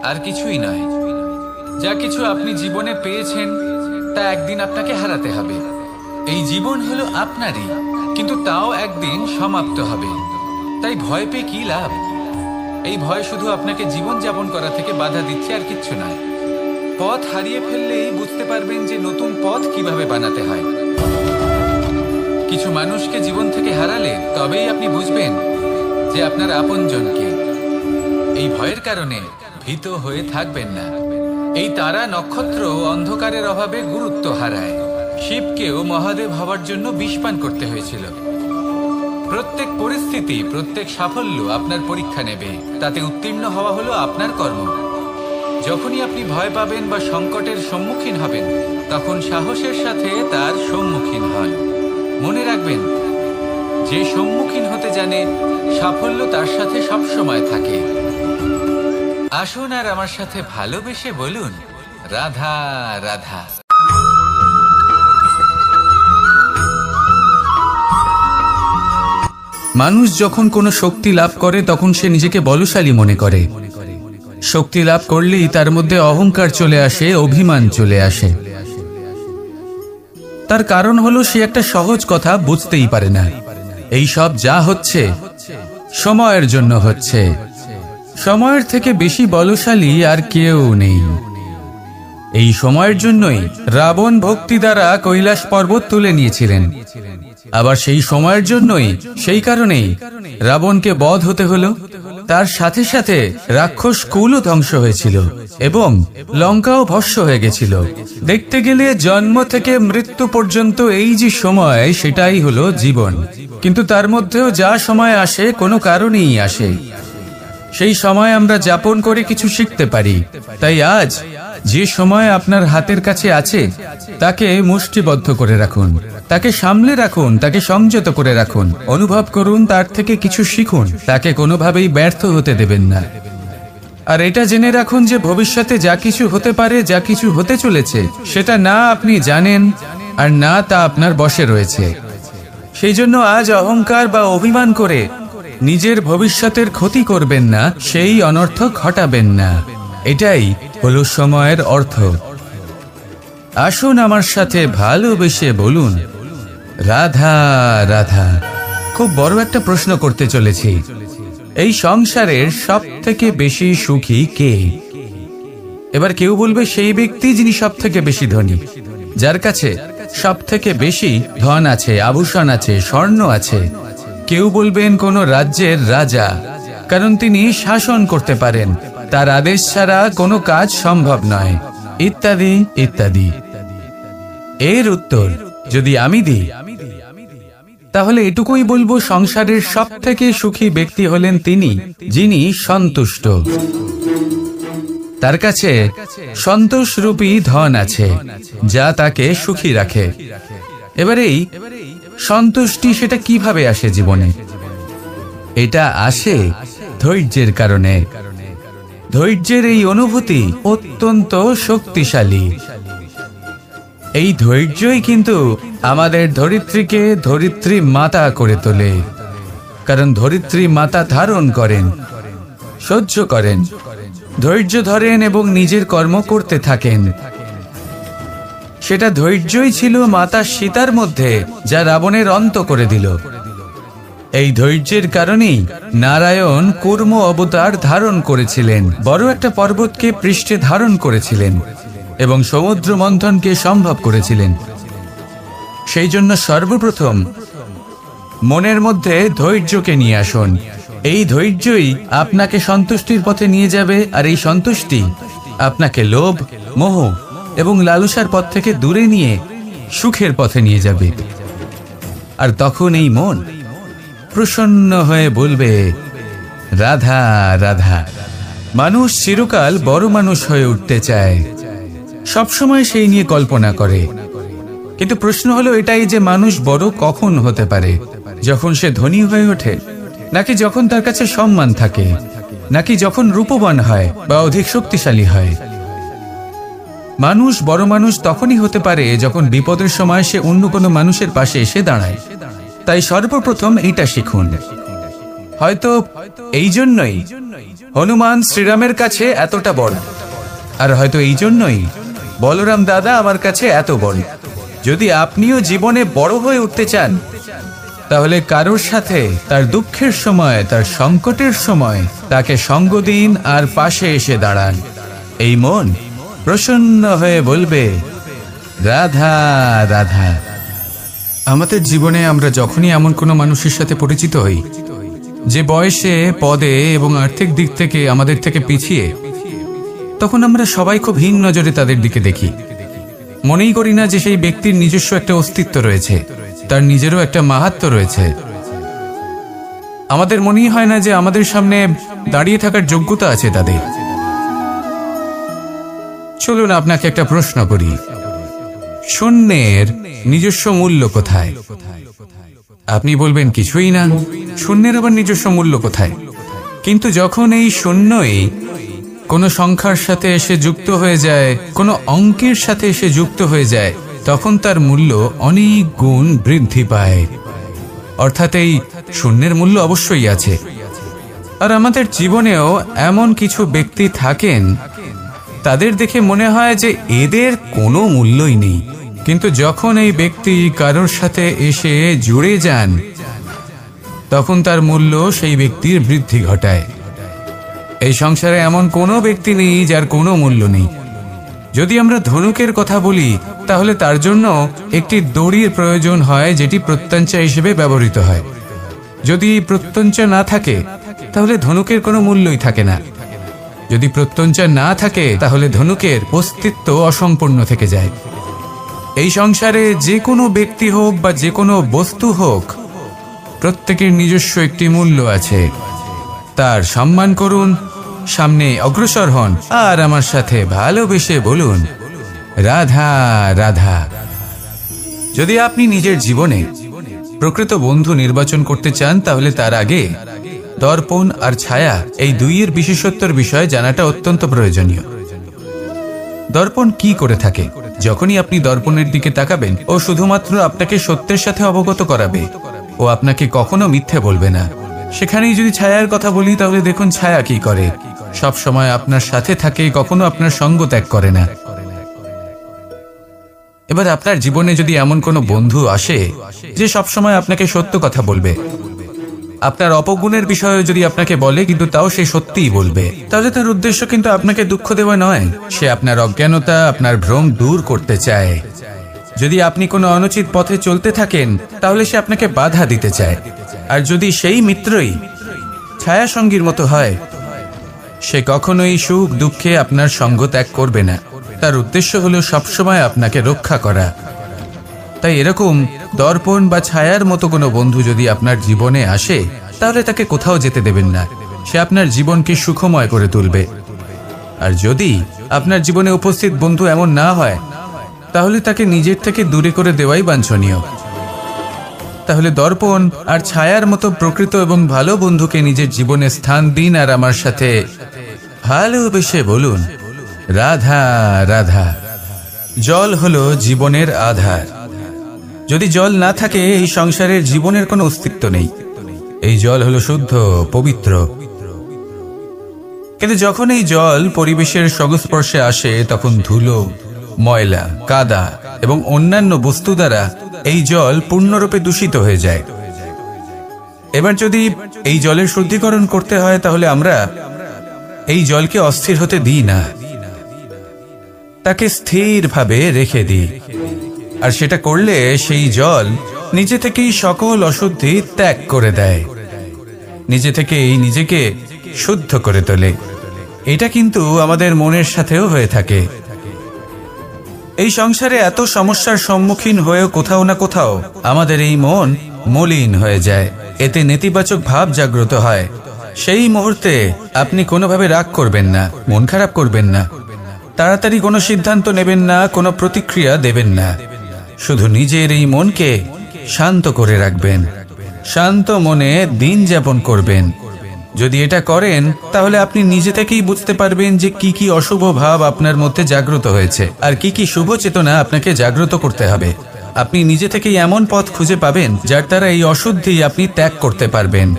আর কিছুই নয়। যা কিছু আপনি জীবনে পেয়েছেন তা একদিন আপনাকে হারাতে হবে। এই জীবন হলো আপনারই, কিন্তু তাও একদিন সমাপ্ত হবে। তাই ভয় পেয়ে কি লাভ? এই ভয় শুধু আপনাকে জীবন যাপন করা থেকে বাধা দিচ্ছে, আর কিচ্ছু নয়। পথ হারিয়ে ফেললেই বুঝতে পারবেন যে নতুন পথ কিভাবে বানাতে হয়। কিছু মানুষকে জীবন থেকে হারালে তবেই আপনি বুঝবেন যে আপনার আপনজনকে। এই ভয়ের কারণে ভীত হয়ে থাকবেন না। এই তারা নক্ষত্র অন্ধকারের অভাবে গুরুত্ব হারায়। শিবকেও মহাদেব হওয়ার জন্য বিষপান করতে হয়েছিল। প্রত্যেক পরিস্থিতি, প্রত্যেক সাফল্য আপনার পরীক্ষা নেবে, তাতে উত্তীর্ণ হওয়া হলো আপনার কর্ম। যখনই আপনি ভয় পাবেন বা সংকটের সম্মুখীন হবেন, তখন সাহসের সাথে তার সম্মুখীন হন। মনে রাখবেন, যে সম্মুখীন হতে জানে সাফল্য তার সাথে সবসময় থাকে। আসুন আর আমার সাথে ভালোবেসে বলুন, রাধা রাধা। মানুষ যখন কোনো শক্তি লাভ করে তখন সে নিজেকে বলশালী মনে করে। শক্তি লাভ করলেই তার মধ্যে অহংকার চলে আসে, অভিমান চলে আসে। তার কারণ হলো সে একটা সহজ কথা বুঝতেই পারে না। এই সব যা হচ্ছে সময়ের জন্য হচ্ছে। সময়ের থেকে বেশি বলশালী আর কেউ নেই। এই সময়ের জন্যই রাবণ ভক্তি দ্বারা কৈলাস পর্বত তুলে নিয়েছিলেন। আবার সেই সময়ের জন্যই, সেই কারণেই রাবণকে বধ হতে হলো। তার সাথে সাথে রাক্ষস কুলও ধ্বংস হয়েছিল এবং লঙ্কাও ভস্ম হয়ে গেছিল। দেখতে গেলে জন্ম থেকে মৃত্যু পর্যন্ত এই যে সময়, সেটাই হলো জীবন। কিন্তু তার মধ্যেও যা সময় আসে কোনো কারণেই আসে। সেই সময় আমরা যাপন করে কিছু শিখতে পারি। তাই আজ যে সময় আপনার হাতের কাছে আছে তাকে মুষ্টিবদ্ধ করে রাখুন, তাকে সামলে রাখুন, তাকে সংযত করে রাখুন, অনুভব করুন, তার থেকে কিছু শিখুন, তাকে কোনোভাবেই ব্যর্থ হতে দেবেন না। আর এটা জেনে রাখুন যে ভবিষ্যতে যা কিছু হতে পারে, যা কিছু হতে চলেছে, সেটা না আপনি জানেন আর না তা আপনার বশে রয়েছে। সেই জন্য আজ অহংকার বা অভিমান করে নিজের ভবিষ্যতের ক্ষতি করবেন না, সেই অনর্থ ঘটাবেন না। এটাই হলো সময়ের অর্থ। আসুন আমার সাথে ভালোবেসে বলুন, রাধা রাধা। খুব বড় একটা প্রশ্ন করতে চলেছি। এই সংসারের সব থেকে বেশি সুখী কে? এবার কেউ বলবে সেই ব্যক্তি যিনি সব থেকে বেশি ধনী, যার কাছে সব থেকে বেশি ধন আছে, আভূষণ আছে, স্বর্ণ আছে। কেউ বলবেন কোন রাজ্যের রাজা, কারণ তিনি শাসন করতে পারেন, তার আদেশ ছাড়া কোনো কাজ সম্ভব নয়, ইত্যাদি ইত্যাদি। এর উত্তর যদি আমি দিই তাহলে এটুকুই বলবো, সংসারের সব থেকে সুখী ব্যক্তি হলেন তিনি যিনি সন্তুষ্ট। তার কাছে সন্তোষরূপী ধন আছে যা তাকে সুখী রাখে। এবার এই সন্তুষ্টি সেটা কিভাবে আসে জীবনে? এটা আসে ধৈর্যের কারণে। ধৈর্যের এই অনুভূতি অত্যন্ত শক্তিশালী। এই ধৈর্যই কিন্তু আমাদের ধরিত্রীকে ধরিত্রী মাতা করে তোলে। কারণ ধরিত্রী মাতা ধারণ করেন, সহ্য করেন, ধৈর্য ধরেন এবং নিজের কর্ম করতে থাকেন। সেটা ধৈর্যই ছিল মাতা সীতার মধ্যে, যা রাবণের অন্ত করে দিল। এই ধৈর্যের কারণেই নারায়ণ কূর্ম অবতার ধারণ করেছিলেন, বড় একটা পর্বতকে পৃষ্ঠে ধারণ করেছিলেন এবং সমুদ্র মন্থনকে সম্ভব করেছিলেন। সেই জন্য সর্বপ্রথম মনের মধ্যে ধৈর্যকে নিয়ে আসুন। এই ধৈর্যই আপনাকে সন্তুষ্টির পথে নিয়ে যাবে, আর এই সন্তুষ্টি আপনাকে লোভ, মোহ এবং লালসার পথ থেকে দূরে নিয়ে সুখের পথে নিয়ে যাবে। আর তখন এই মন প্রসন্ন হয়ে বলবে, রাধা রাধা। মানুষ চিরকাল বড় মানুষ হয়ে উঠতে চায়, সবসময় সেই নিয়ে কল্পনা করে। কিন্তু প্রশ্ন হলো এটাই যে মানুষ বড় কখন হতে পারে? যখন সে ধনী হয়ে ওঠে, নাকি যখন তার কাছে সম্মান থাকে, নাকি যখন রূপবান হয় বা অধিক শক্তিশালী হয়? মানুষ বড় মানুষ তখনই হতে পারে যখন বিপদের সময় সে অন্য কোনো মানুষের পাশে এসে দাঁড়ায়। তাই সর্বপ্রথম এইটা শিখুন। হয়তো এই জন্যই হনুমান শ্রীরামের কাছে এতটা বড়, আর হয়তো এই জন্যই বলরাম দাদা আমার কাছে এত বড়। যদি আপনিও জীবনে বড় হয়ে উঠতে চান, তাহলে কারোর সাথে তার দুঃখের সময়, তার সংকটের সময় তাকে সঙ্গ দিন আর পাশে এসে দাঁড়ান। এই মন প্রসন্ন হয়ে বলবে, রাধা রাধা। আমাদের জীবনে আমরা যখনই এমন কোনো মানুষের সাথে পরিচিত হই যে বয়সে, পদে এবং আর্থিক দিক থেকে আমাদের থেকে পিছিয়ে, তখন আমরা সবাই খুব হীন নজরে তাদের দিকে দেখি। মনেই করি না যে সেই ব্যক্তির নিজস্ব একটা অস্তিত্ব রয়েছে, তার নিজেরও একটা মাহাত্ম্য রয়েছে। আমাদের মনেই হয় না যে আমাদের সামনে দাঁড়িয়ে থাকার যোগ্যতা আছে তাদের। চলুন আপনাকে একটা প্রশ্ন করি, শূন্যের নিজস্ব মূল্য কোথায়? আপনি বলবেন কিছুই না। শূন্যের আবার নিজস্ব মূল্য কোথায়? কিন্তু যখন এই শূন্যই কোনো সংখ্যার সাথে এসে যুক্ত হয়ে যায়, কোনো অঙ্কের সাথে এসে যুক্ত হয়ে যায়, তখন তার মূল্য অনেক গুণ বৃদ্ধি পায়। অর্থাৎ এই শূন্যের মূল্য অবশ্যই আছে। আর আমাদের জীবনেও এমন কিছু ব্যক্তি থাকেন, তাদের দেখে মনে হয় যে এদের কোনো মূল্যই নেই। কিন্তু যখন এই ব্যক্তি কারোর সাথে এসে জুড়ে যান, তখন তার মূল্য সেই ব্যক্তির বৃদ্ধি ঘটায়। এই সংসারে এমন কোনো ব্যক্তি নেই যার কোনো মূল্য নেই। যদি আমরা ধনুকের কথা বলি তাহলে তার জন্য একটি দড়ির প্রয়োজন হয়, যেটি প্রত্যঞ্চা হিসেবে ব্যবহৃত হয়। যদি প্রত্যঞ্চা না থাকে তাহলে ধনুকের কোনো মূল্যই থাকে না। যদি প্রত্যঞ্চা না থাকে তাহলে ধনুকের অস্তিত্ব অসম্পূর্ণ থেকে যায়। এই সংসারে যে কোনো ব্যক্তি হোক বা যে কোনো বস্তু হোক, প্রত্যেকের নিজস্ব একটি মূল্য আছে। তার সম্মান করুন, সামনে অগ্রসর হন, আর আমার সাথে ভালোবেসে বলুন রাধা রাধা। যদি আপনি নিজের জীবনে প্রকৃত বন্ধু নির্বাচন করতে চান তাহলে তার আগে দর্পণ আর ছায়া এই দুইয়ের বিশেষত্বর বিষয়ে জানাটা অত্যন্ত প্রয়োজনীয়। দর্পণ কি করে থাকে? যখনই আপনি দর্পণের দিকে তাকাবেন, ও শুধুমাত্র আপনাকে সত্যের সাথে অবগত করাবে, ও আপনাকে কখনো মিথ্যে বলবে না। সেখানেই যদি ছায়ার কথা বলি তাহলে দেখুন ছায়া কি করে, সব সময় আপনার সাথে থাকে, কখনো আপনার সঙ্গ ত্যাগ করে না। এবার আপনার জীবনে যদি এমন কোনো বন্ধু আসে যে সব সময় আপনাকে সত্য কথা বলবে, আপনার অপগুণের বিষয়ে যদি আপনাকে বলে কিন্তু তাও সে সত্যিই বলবে, তাহলে তার উদ্দেশ্য কিন্তু আপনাকে দুঃখ দেওয়া নয়। সে আপনার অজ্ঞানতা, আপনার ভ্রম দূর করতে চায়। যদি আপনি কোনো অনুচিত পথে চলতে থাকেন তাহলে সে আপনাকে বাধা দিতে চায়। আর যদি সেই মিত্রই ছায়া সঙ্গীর মতো হয়, সে কখনোই সুখ দুঃখে আপনার সঙ্গ ত্যাগ করবে না। তার উদ্দেশ্য হলো সবসময় আপনাকে রক্ষা করা। তাই এরকম দর্পণ বা ছায়ার মতো কোনো বন্ধু যদি আপনার জীবনে আসে তাহলে তাকে কোথাও যেতে দেবেন না। সে আপনার জীবনকে সুখময় করে তুলবে। আর যদি আপনার জীবনে উপস্থিত বন্ধু এমন না হয় তাহলে তাকে নিজের থেকে দূরে করে দেওয়াই বাঞ্ছনীয়। তাহলে দর্পণ আর ছায়ার মতো প্রকৃত এবং ভালো বন্ধুকে নিজের জীবনে স্থান দিন, আর আমার সাথে ভালোবেসে বলুন রাধা রাধা। জল হলো জীবনের আধার। যদি জল না থাকে এই সংসারের জীবনের কোনো অস্তিত্ব নেই। এই জল হলো শুদ্ধ, পবিত্র। কিন্তু যখন এই জল পরিবেশের সংস্পর্শে আসে তখন ধুলো, ময়লা, কাদা এবং অন্যান্য বস্তু দ্বারা এই জল পূর্ণরূপে দূষিত হয়ে যায়। এবার যদি এই জলের শুদ্ধিকরণ করতে হয় তাহলে আমরা এই জলকে অস্থির হতে দিই না, তাকে স্থিরভাবে রেখে দিই। আর সেটা করলে সেই জল নিজে থেকেই সকল অশুদ্ধি ত্যাগ করে দেয়, নিজে থেকেই নিজেকে শুদ্ধ করে তোলে। এটা কিন্তু আমাদের মনের সাথেও হয়ে থাকে। এই সংসারে এত সমস্যার সম্মুখীন হয়েও কোথাও না কোথাও আমাদের এই মন মলিন হয়ে যায়, এতে নেতিবাচক ভাব জাগ্রত হয়। সেই মুহূর্তে আপনি কোনোভাবে রাগ করবেন না, মন খারাপ করবেন না, তাড়াতাড়ি কোনো সিদ্ধান্ত নেবেন না, কোনো প্রতিক্রিয়া দেবেন না। শুধু নিজের এই মনকে শান্ত করে রাখবেন, শান্ত মনে দিন যাপন করবেন। যদি এটা করেন তাহলে আপনি নিজে থেকেই বুঝতে পারবেন যে কি কি অশুভ ভাব আপনার মধ্যে জাগ্রত হয়েছে আর কি কি শুভ চেতনা আপনাকে জাগ্রত করতে হবে। আপনি নিজে থেকেই এমন পথ খুঁজে পাবেন যার দ্বারা এই অশুদ্ধি আপনি ত্যাগ করতে পারবেন।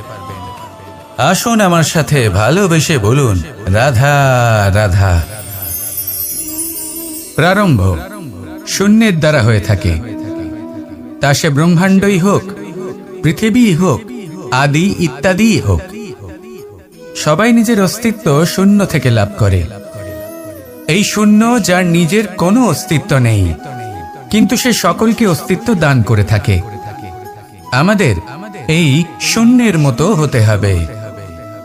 আসুন আমার সাথে ভালোবেসে বলুন রাধা রাধা। প্রারম্ভ শূন্যের দ্বারা হয়ে থাকে, তা সে ব্রহ্মাণ্ডই হোক, পৃথিবী হোক, আদি ইত্যাদি হোক। সবাই নিজের অস্তিত্ব শূন্য থেকে লাভ করে। এই শূন্য যার নিজের কোনো অস্তিত্ব নেই, কিন্তু সে সকলকে অস্তিত্ব দান করে থাকে। আমাদের এই শূন্যের মতো হতে হবে।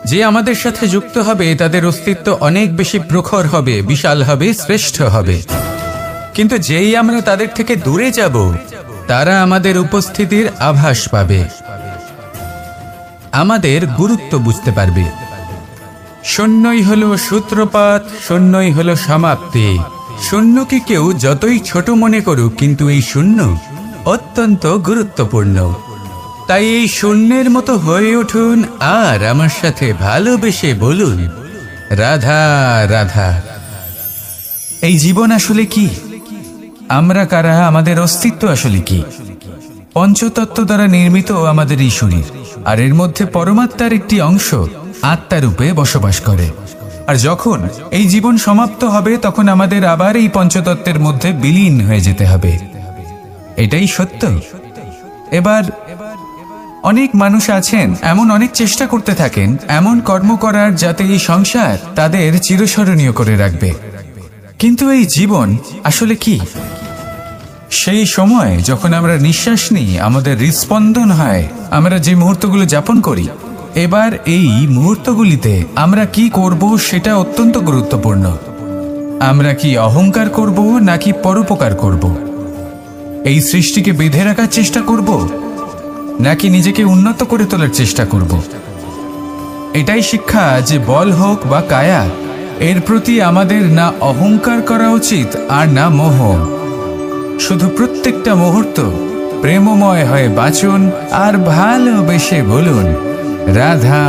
যে আমাদের সাথে যুক্ত হবে তাদের অস্তিত্ব অনেক বেশি প্রখর হবে, বিশাল হবে, শ্রেষ্ঠ হবে। কিন্তু যেই আমরা তাদের থেকে দূরে যাব তারা আমাদের উপস্থিতির আভাস পাবে, আমাদের গুরুত্ব বুঝতে পারবে। শূন্যই হলো সূত্রপাত, শূন্যই হলো সমাপ্তি। শূন্যকে কেউ যতই ছোট মনে করুক, কিন্তু এই শূন্য অত্যন্ত গুরুত্বপূর্ণ। তাই এই শূন্যের মতো হয়ে উঠুন আর আমার সাথে ভালোবেসে বলুন রাধা রাধা। এই জীবন আসলে কি? আমরা কারা? আমাদের অস্তিত্ব আসলে কি? পঞ্চতত্ত্ব দ্বারা নির্মিত আমাদের এই শরীর, আর এর মধ্যে পরমাত্মার একটি অংশ আত্মারূপে বসবাস করে। আর যখন এই জীবন সমাপ্ত হবে তখন আমাদের আবার এই পঞ্চতত্ত্বের মধ্যে বিলীন হয়ে যেতে হবে। এটাই সত্য। এবার অনেক মানুষ আছেন এমন অনেক চেষ্টা করতে থাকেন এমন কর্ম করার যাতে এই সংসার তাদের চিরস্মরণীয় করে রাখবে। কিন্তু এই জীবন আসলে কি? সেই সময় যখন আমরা নিঃশ্বাস নিই, আমাদের হৃদস্পন্দন হয়, আমরা যে মুহূর্তগুলো যাপন করি, এবার এই মুহূর্তগুলিতে আমরা কি করব সেটা অত্যন্ত গুরুত্বপূর্ণ। আমরা কি অহংকার করব নাকি পরোপকার করব? এই সৃষ্টিকে বেঁধে রাখার চেষ্টা করব নাকি নিজেকে উন্নত করে তোলার চেষ্টা করব? এটাই শিক্ষা যে বল হোক বা কায়া, এর প্রতি আমাদের না অহংকার করা উচিত আর না মোহ। শুধু প্রত্যেকটা মুহূর্ত প্রেমময় হয়ে বাঁচুন আর ভালোবেসে বলুন রাধা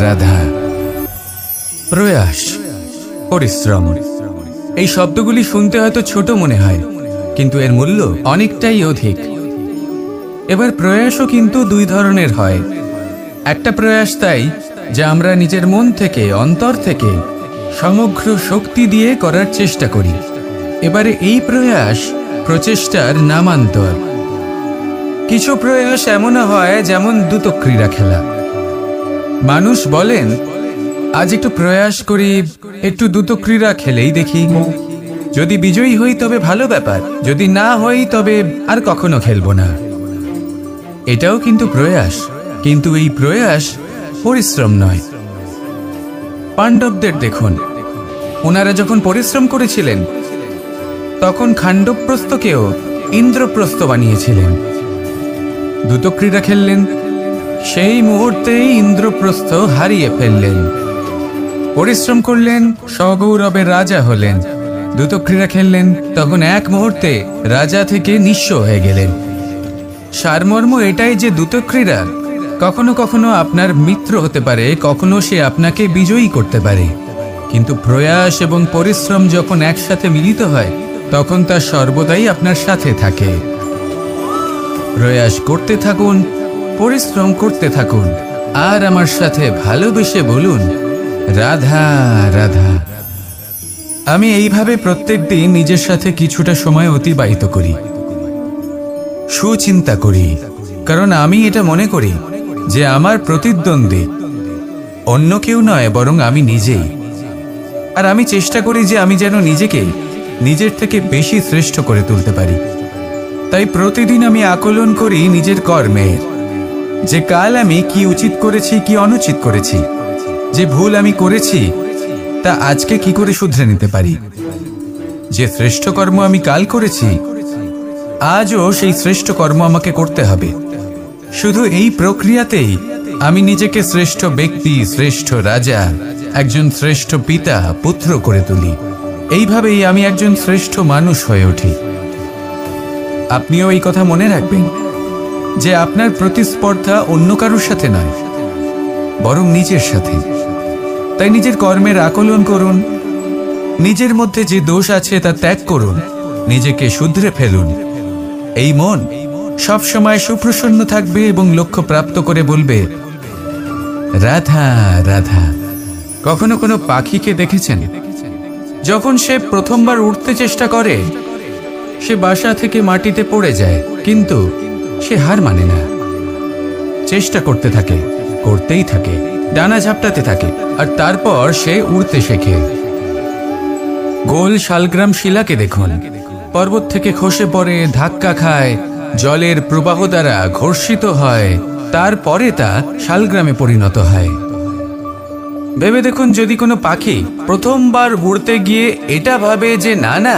রাধা। প্রয়াস, পরিশ্রম, এই শব্দগুলি শুনতে হয়তো ছোট মনে হয়, কিন্তু এর মূল্য অনেকটাই অধিক। এবার প্রয়াসও কিন্তু দুই ধরনের হয়। একটা প্রয়াস তাই যা আমরা নিজের মন থেকে, অন্তর থেকে সমগ্র শক্তি দিয়ে করার চেষ্টা করি। এবারে এই প্রয়াস প্রচেষ্টার নামান্তর। কিছু প্রয়াস এমনও হয় যেমন দ্রুত ক্রীড়া খেলা। মানুষ বলেন আজ একটু প্রয়াস করি, একটু দ্রুত ক্রীড়া খেলেই দেখি, যদি বিজয়ী হই তবে ভালো ব্যাপার, যদি না হই তবে আর কখনো খেলবো না। এটাও কিন্তু প্রয়াস, কিন্তু এই প্রয়াস পরিশ্রম নয়। পাণ্ডবদের দেখুন, ওনারা যখন পরিশ্রম করেছিলেন তখন খাণ্ডবপ্রস্থকেও ইন্দ্রপ্রস্থ বানিয়েছিলেন। দ্রুত ক্রীড়া খেললেন, সেই মুহূর্তেই ইন্দ্রপ্রস্থ হারিয়ে ফেললেন। পরিশ্রম করলেন, সগৌরবের রাজা হলেন। দ্রুত ক্রীড়া খেললেন, তখন এক মুহূর্তে রাজা থেকে নিঃস্ব হয়ে গেলেন। সারমর্ম এটাই যে দ্রুত ক্রীড়া কখনো কখনো আপনার মিত্র হতে পারে, কখনো সে আপনাকে বিজয়ী করতে পারে, কিন্তু প্রয়াস এবং পরিশ্রম যখন একসাথে মিলিত হয় তখন তা সর্বদাই আপনার সাথে থাকে। প্রয়াস করতে থাকুন, পরিশ্রম করতে থাকুন, আর আমার সাথে ভালোবেসে বলুন রাধা রাধা। আমি এইভাবে প্রত্যেক দিন নিজের সাথে কিছুটা সময় অতিবাহিত করি, সুচিন্তা করি, কারণ আমি এটা মনে করি যে আমার প্রতিদ্বন্দ্বী অন্য কেউ নয় বরং আমি নিজেই। আর আমি চেষ্টা করি যে আমি যেন নিজেকে নিজের থেকে বেশি শ্রেষ্ঠ করে তুলতে পারি। তাই প্রতিদিন আমি আকলন করি নিজের কর্মের, যে কাল আমি কি উচিত করেছি, কি অনুচিত করেছি, যে ভুল আমি করেছি তা আজকে কি করে শুধরে নিতে পারি। যে শ্রেষ্ঠ কর্ম আমি কাল করেছি আজও সেই শ্রেষ্ঠ কর্ম আমাকে করতে হবে। শুধু এই প্রক্রিয়াতেই আমি নিজেকে শ্রেষ্ঠ ব্যক্তি, শ্রেষ্ঠ রাজা, একজন শ্রেষ্ঠ পিতা, পুত্র করে তুলি। এইভাবেই আমি একজন শ্রেষ্ঠ মানুষ হয়ে উঠি। আপনিও এই কথা মনে রাখবেন যে আপনার প্রতিস্পর্ধা অন্য কারোর সাথে নয় বরং নিজের সাথে। তাই নিজের কর্মের আকলন করুন, নিজের মধ্যে যে দোষ আছে তা ত্যাগ করুন, নিজেকে শুধরে ফেলুন। এই মন সব সময় সুপ্রসন্ন থাকবে এবং লক্ষ্য প্রাপ্ত করে বলবে রাধা রাধা। কখনো কোনো পাখিকে দেখেছেন যখন সে প্রথমবার উঠতে চেষ্টা করে সে বাসা থেকে মাটিতে পড়ে যায়, কিন্তু সে হার মানে না, চেষ্টা করতে থাকে, করতেই থাকে, ডানা ঝাপটাতে থাকে, আর তারপর সে উড়তে শেখে। গোল শালগ্রাম শিলাকে দেখুন, পর্বত থেকে খসে পড়ে, ধাক্কা খায়, জলের প্রবাহ দ্বারা ঘর্ষিত হয়, তারপরে তা শালগ্রামে পরিণত হয়। ভেবে দেখুন, যদি কোনো পাখি প্রথমবার উড়তে গিয়ে এটা ভাবে যে না না,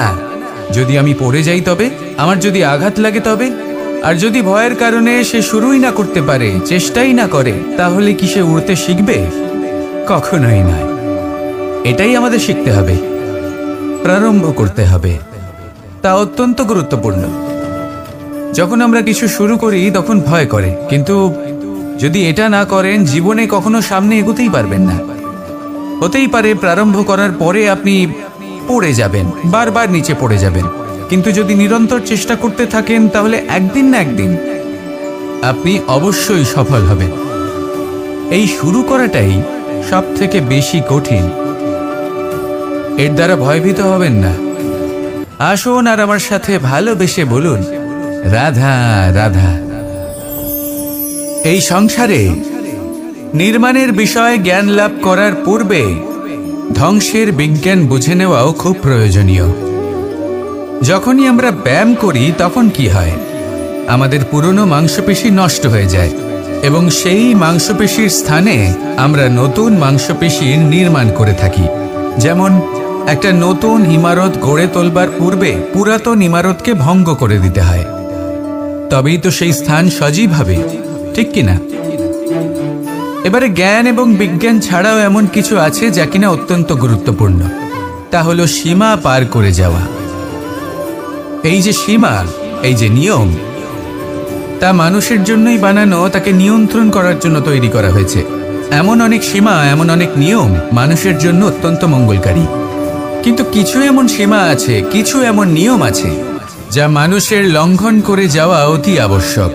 যদি আমি পড়ে যাই তবে, আমার যদি আঘাত লাগে তবে, আর যদি ভয়ের কারণে সে শুরুই না করতে পারে, চেষ্টাই না করে, তাহলে কি সে উড়তে শিখবে? কখনোই নয়। এটাই আমাদের শিখতে হবে, প্রারম্ভ করতে হবে। তা অত্যন্ত গুরুত্বপূর্ণ। যখন আমরা কিছু শুরু করি তখন ভয় করে, কিন্তু যদি এটা না করেন জীবনে কখনো সামনে এগোতেই পারবেন না। হতেই পারে প্রারম্ভ করার পরে আপনি পড়ে যাবেন, বারবার নিচে পড়ে যাবেন, কিন্তু যদি নিরন্তর চেষ্টা করতে থাকেন তাহলে একদিন না একদিন আপনি অবশ্যই সফল হবেন। এই শুরু করাটাই সব থেকে বেশি কঠিন। এর দ্বারা ভয়ভীত হবেন না। আসুন আর আমার সাথে ভালোবেসে বলুন রাধা রাধা। এই সংসারে নির্মাণের বিষয়ে জ্ঞান লাভ করার পূর্বে ধ্বংসের বিজ্ঞান বুঝে নেওয়াও খুব প্রয়োজনীয়। যখনই আমরা ব্যায়াম করি তখন কি হয়, আমাদের পুরনো মাংসপেশি নষ্ট হয়ে যায় এবং সেই মাংসপেশির স্থানে আমরা নতুন মাংসপেশির নির্মাণ করে থাকি। যেমন একটা নতুন ইমারত গড়ে তোলবার পূর্বে পুরাতন ইমারতকে ভঙ্গ করে দিতে হয়, তবেই তো সেই স্থান সজীব হবে, ঠিক কিনা? এবারে জ্ঞান এবং বিজ্ঞান ছাড়াও এমন কিছু আছে যা কিনা অত্যন্ত গুরুত্বপূর্ণ, তা হলো সীমা পার করে যাওয়া। এই যে সীমা, এই যে নিয়ম, তা মানুষের জন্যই বানানো, তাকে নিয়ন্ত্রণ করার জন্য তৈরি করা হয়েছে। এমন অনেক সীমা, এমন অনেক নিয়ম মানুষের জন্য অত্যন্ত মঙ্গলকারী। কিন্তু কিছু এমন সীমা আছে, কিছু এমন নিয়ম আছে যা মানুষের লঙ্ঘন করে যাওয়া অতি আবশ্যক।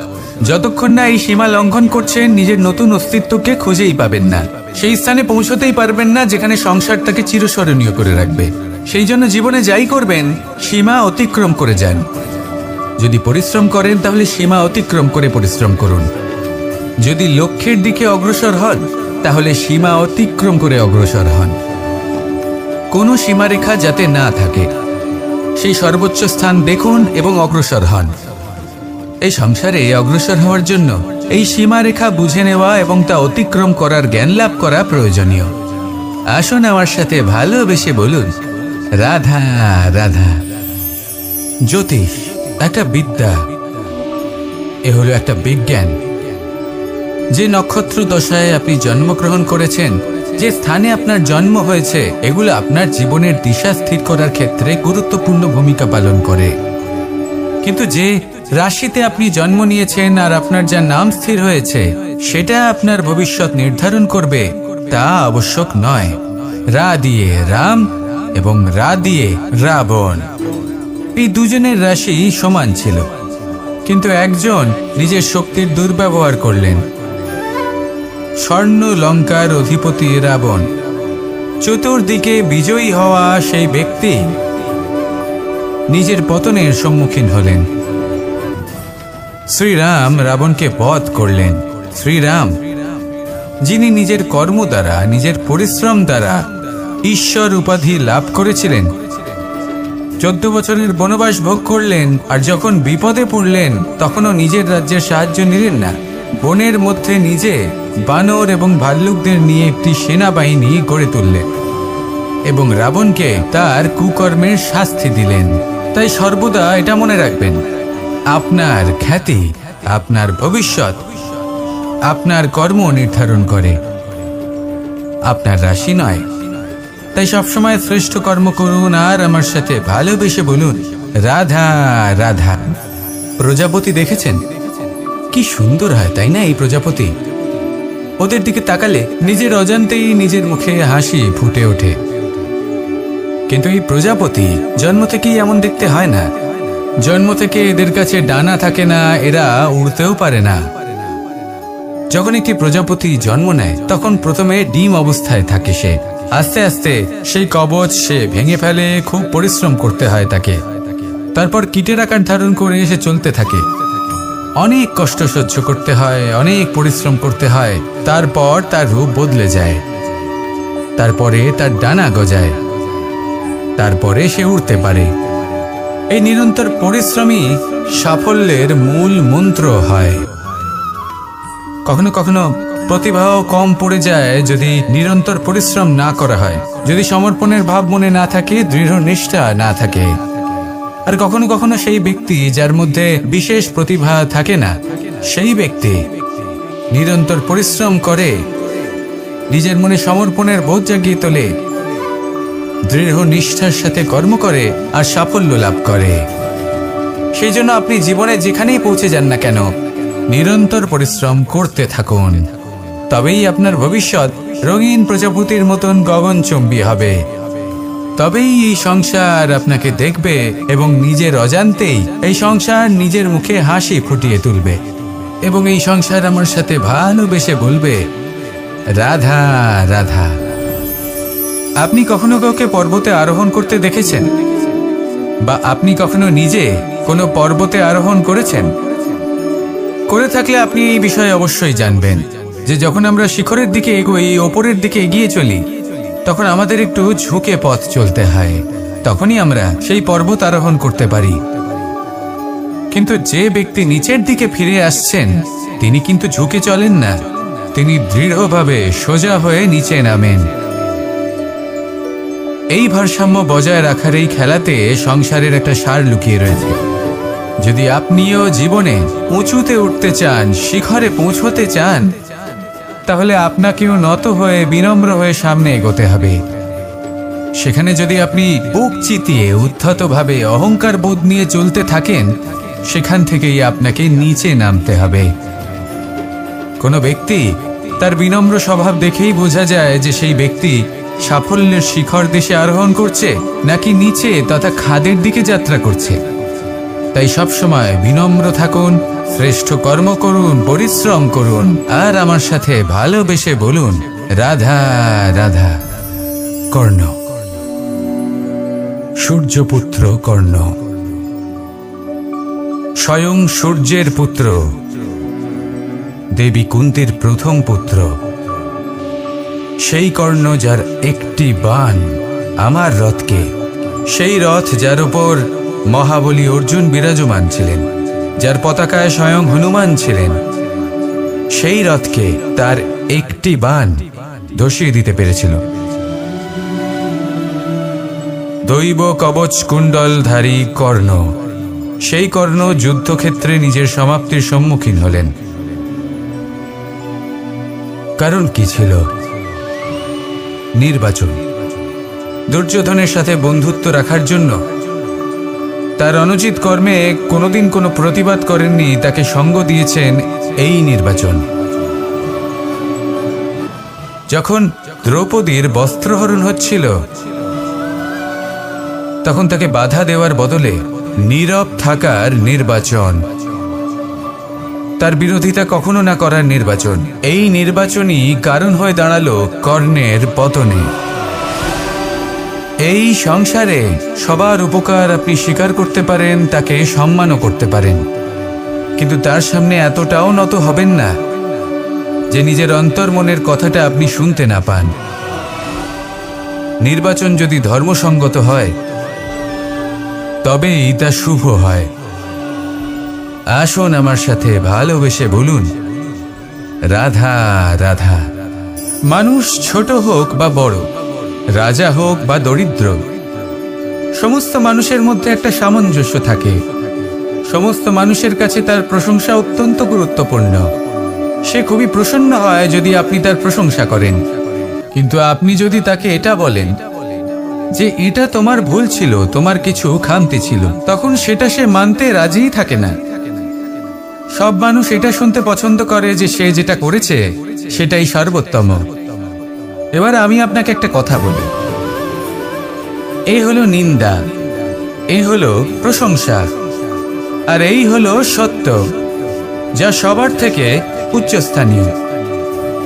যতক্ষণ না এই সীমা লঙ্ঘন করছেন, নিজের নতুন অস্তিত্বকে খুঁজেই পাবেন না, সেই স্থানে পৌঁছতেই পারবেন না যেখানে সংসার তাকে চিরস্মরণীয় করে রাখবে। সেই জন্য জীবনে যাই করবেন, সীমা অতিক্রম করে যান। যদি পরিশ্রম করেন তাহলে সীমা অতিক্রম করে পরিশ্রম করুন। যদি লক্ষ্যের দিকে অগ্রসর হন তাহলে সীমা অতিক্রম করে অগ্রসর হন। কোনো সীমারেখা যাতে না থাকে, সেই সর্বোচ্চ স্থান দেখুন এবং অগ্রসর হন। এই সংসারে অগ্রসর হওয়ার জন্য এই সীমারেখা বুঝে নেওয়া এবং তা অতিক্রম করার জ্ঞান লাভ করা প্রয়োজনীয়। আসুন আমার সাথে ভালোবেসে বলুন, রাধা রাধা। জ্যোতিষ একটা বিদ্যা, এ হলো একটা বিজ্ঞান। যে নক্ষত্র দশায় আপনি জন্মগ্রহণ করেছেন, যে স্থানে আপনার জন্ম হয়েছে, এগুলো আপনার জীবনের দিশা স্থির করার ক্ষেত্রে গুরুত্বপূর্ণ ভূমিকা পালন করে। কিন্তু যে রাশিতে আপনি জন্ম নিয়েছেন আর আপনার যা নাম স্থির হয়েছে, সেটা আপনার ভবিষ্যৎ নির্ধারণ করবে তা আবশ্যক নয়। রা দিয়ে রাম এবং রা দিয়ে রাবণ, এই দুজনের রাশি সমান ছিল, কিন্তু একজন নিজের শক্তির দুর্ব্যবহার করলেন। স্বর্ণ লঙ্কার অধিপতি রাবণ, চতুর্দিকে বিজয়ী হওয়া সেই ব্যক্তি নিজের পতনের সম্মুখীন হলেন। শ্রীরাম রাবণকে বধ করলেন। শ্রীরাম, যিনি নিজের কর্ম দ্বারা, নিজের পরিশ্রম দ্বারা ঈশ্বর উপাধি লাভ করেছিলেন, 14 বছরের বনবাস ভোগ করলেন, আর যখন বিপদে পড়লেন তখনও নিজের রাজ্যের সাহায্য নিলেন না। বনের মধ্যে নিজে বানর এবং ভাল্লুকদের নিয়ে একটি সেনাবাহিনী গড়ে তুললেন এবং রাবণকে তার কুকর্মের শাস্তি দিলেন। তাই সর্বদা এটা মনে রাখবেন, আপনার খ্যাতি, আপনার ভবিষ্যৎ আপনার কর্ম নির্ধারণ করে, আপনার রাশি নয়। তাই সবসময় শ্রেষ্ঠ কর্ম করুন আর আমার সাথে ভালোবেসে বলুন, রাধা রাধা। প্রজাপতি দেখেছেন কি সুন্দর হয়, তাই না? এই প্রজাপতি, ওদের দিকে তাকালে নিজের অজান্তেই নিজের মুখে হাসি ফুটে ওঠে। কিন্তু এই প্রজাপতি জন্ম থেকেই এমন দেখতে হয় না। জন্ম থেকে এদের কাছে ডানা থাকে না, এরা উড়তেও পারে না। যখন একটি প্রজাপতি জন্ম নেয় তখন প্রথমে ডিম অবস্থায় থাকে সে। আস্তে আস্তে সেই কবচ সে ভেঙে ফেলে, খুব পরিশ্রম করতে হয় তাকে। তারপর কীটের আকার ধারণ করে সে চলতে থাকে, অনেক কষ্ট সহ্য করতে হয়, অনেক পরিশ্রম করতে হয়। তারপর তার রূপ বদলে যায়, তারপরে তার ডানা গজায়, তারপরে সে উড়তে পারে। এই নিরন্তর পরিশ্রমই সাফল্যের মূল মন্ত্র হয়। কখনো কখনো প্রতিভাও কম পড়ে যায় যদি নিরন্তর পরিশ্রম না করা হয়, যদি সমর্পণের ভাব মনে না থাকে, দৃঢ় নিষ্ঠা না থাকে। আর কখনো কখনো সেই ব্যক্তি যার মধ্যে বিশেষ প্রতিভা থাকে না, সেই ব্যক্তি নিরন্তর পরিশ্রম করে, নিজের মনে সমর্পণের বোধ জাগিয়ে তোলে, দৃঢ় নিষ্ঠার সাথে কর্ম করে আর সাফল্য লাভ করে। সেই জন্য আপনি জীবনে যেখানেই পৌঁছে যান না কেন, নিরন্তর পরিশ্রম করতে থাকুন, তবেই আপনার ভবিষ্যৎ রঙিন প্রজাপতির মতন গগনচুম্বী হবে। তবেই এই সংসার আপনাকে দেখবে এবং নিজের অজান্তেই এই সংসার নিজের মুখে হাসি ফুটিয়ে তুলবে এবং এই সংসার আমার সাথে ভালোবেসে বলবে, রাধা রাধা। আপনি কখনো কাউকে পর্বতে আরোহণ করতে দেখেছেন? বা আপনি কখনো নিজে কোনো পর্বতে আরোহণ করেছেন? করে থাকলে আপনি এই বিষয়ে অবশ্যই জানবেন যে যখন আমরা শিখরের দিকে এগোই, ওপরের দিকে এগিয়ে চলি, তখন আমাদের একটু ঝুঁকে পথ চলতে হয়। তখনই আমরা সেই পর্বত আরোহণ করতে পারি। কিন্তু যে ব্যক্তি নিচের দিকে ফিরে আসছেন, তিনি কিন্তু ঝুঁকে চলেন না, তিনি দৃঢ়ভাবে সোজা হয়ে নিচে নামেন। এই ভারসাম্য বজায় রাখার এই খেলাতে সংসারের একটা সার লুকিয়ে রয়েছে। যদি আপনিও জীবনে উঁচুতে উঠতে চান, শিখরে পৌঁছতে চান, তাহলে আপনাকেও নত হয়ে, বিনম্র হয়ে সামনে এগোতে হবে। সেখানে যদি আপনি বুক চিতিয়ে উদ্ধতভাবে অহংকার বোধ নিয়ে চলতে থাকেন, সেখান থেকেই আপনাকে নিচে নামতে হবে। কোনো ব্যক্তি তার বিনম্র স্বভাব দেখেই বোঝা যায় যে সেই ব্যক্তি সাফল্যের শিখর দেশে আরোহণ করছে নাকি নিচে তথা খাদের দিকে যাত্রা করছে। তাই সবসময় বিনম্র থাকুন, শ্রেষ্ঠ কর্ম করুন, পরিশ্রম করুন, আর আমার সাথে ভালোবেসে বলুন, রাধা রাধা। কর্ণ, সূর্যপুত্র কর্ণ, স্বয়ং সূর্যের পুত্র, দেবী কুন্তীর প্রথম পুত্র। সেই কর্ণ যার একটি বাণ আমার রথকে, সেই রথ যার উপর মহাবলী অর্জুন বিরাজমান ছিলেন, যার পতাকায় স্বয়ং হনুমান ছিলেন, সেই রথকে তার একটি বাণ ধসিয়ে দিতে পেরেছিল। দৈব কবচ কুণ্ডলধারী কর্ণ, সেই কর্ণ যুদ্ধক্ষেত্রে নিজের সমাপ্তির সম্মুখীন হলেন। কারণ কি ছিল? নির্বাচন। দুর্যোধনের সাথে বন্ধুত্ব রাখার জন্য তার অনুচিত কর্মে কোনোদিন কোনো প্রতিবাদ করেননি, তাকে সঙ্গ দিয়েছেন এই নির্বাচন। যখন দ্রৌপদীর বস্ত্রহরণ হচ্ছিল, তখন তাকে বাধা দেওয়ার বদলে নীরব থাকার নির্বাচন, তার বিরোধিতা কখনো না করার নির্বাচন, এই নির্বাচনই কারণ হয়ে দাঁড়ালো কর্ণের পতনে। এই সংসারে সবার উপকার আপনি স্বীকার করতে পারেন, তাকে সম্মানও করতে পারেন, কিন্তু তার সামনে এতটাও নত হবেন না যে নিজের অন্তর্মনের কথাটা আপনি শুনতে না পান। নির্বাচন যদি ধর্মসঙ্গত হয়, তবেই তা শুভ হয়। আসুন আমার সাথে ভালোবেসে বলুন, রাধা রাধা। মানুষ ছোট হোক বা বড়, রাজা হোক বা দরিদ্র, সমস্ত মানুষের মধ্যে একটা সামঞ্জস্য থাকে। সমস্ত মানুষের কাছে তার প্রশংসা অত্যন্ত গুরুত্বপূর্ণ। সে খুবই প্রসন্ন হয় যদি আপনি তার প্রশংসা করেন, কিন্তু আপনি যদি তাকে এটা বলেন যে এটা তোমার ভুল ছিল, তোমার কিছু খামতি ছিল, তখন সেটা সে মানতে রাজিই থাকে না। সব মানুষ এটা শুনতে পছন্দ করে যে সে যেটা করেছে সেটাই সর্বোত্তম। এবার আমি আপনাকে একটা কথা বলি, এই হলো নিন্দা, এই হলো প্রশংসা, আর এই হলো সত্য, যা সবার থেকে উচ্চস্থানীয়।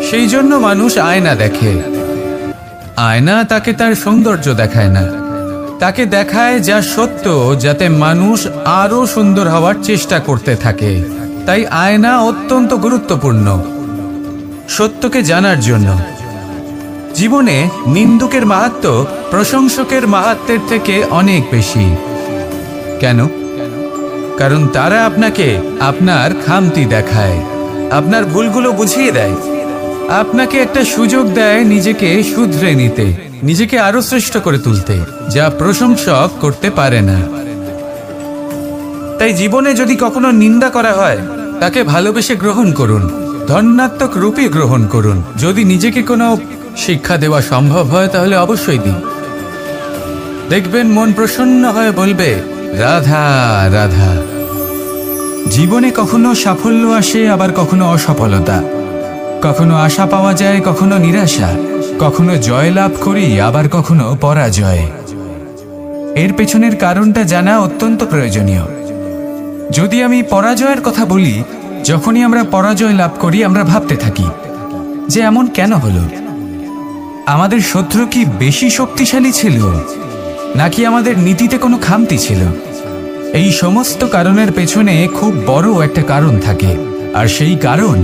সেই জন্য মানুষ আয়না দেখে। আয়না তাকে তার সৌন্দর্য দেখায় না, তাকে দেখায় যা সত্য, যাতে মানুষ আরো সুন্দর হওয়ার চেষ্টা করতে থাকে। তাই আয়না অত্যন্ত গুরুত্বপূর্ণ সত্যকে জানার জন্য। জীবনে নিন্দুকের মাহাত্ম্য প্রশংসকের মাহাত্ম্যের থেকে অনেক বেশি। কেন? কারণ তারা আপনাকে আপনার খামতি দেখায়, আপনার ভুলগুলো বুঝিয়ে দেয়, আপনাকে একটা সুযোগ দেয় নিজেকে শুধরে নিতে, নিজেকে আরো শ্রেষ্ঠ করে তুলতে, যা প্রশংসক করতে পারে না। তাই জীবনে যদি কখনো নিন্দা করা হয়, তাকে ভালোবেসে গ্রহণ করুন, ধন্যাত্মক রূপে গ্রহণ করুন। যদি নিজেকে কোনো শিক্ষা দেওয়া সম্ভব হয় তাহলে অবশ্যই দিন। দেখবেন মন প্রসন্ন হয়ে বলবে, রাধা রাধা। জীবনে কখনো সাফল্য আসে, আবার কখনো অসফলতা, কখনো আশা পাওয়া যায়, কখনো নিরাশা, কখনো জয় লাভ করি, আবার কখনো পরাজয়। এর পেছনের কারণটা জানা অত্যন্ত প্রয়োজনীয়। যদি আমি পরাজয়ের কথা বলি, যখনই আমরা পরাজয় লাভ করি আমরা ভাবতে থাকি যে এমন কেন হলো? আমাদের শত্রু কি বেশি শক্তিশালী ছিল, নাকি আমাদের নীতিতে কোনো খামতি ছিল? এই সমস্ত কারণের পেছনে খুব বড় একটা কারণ থাকে, আর সেই কারণ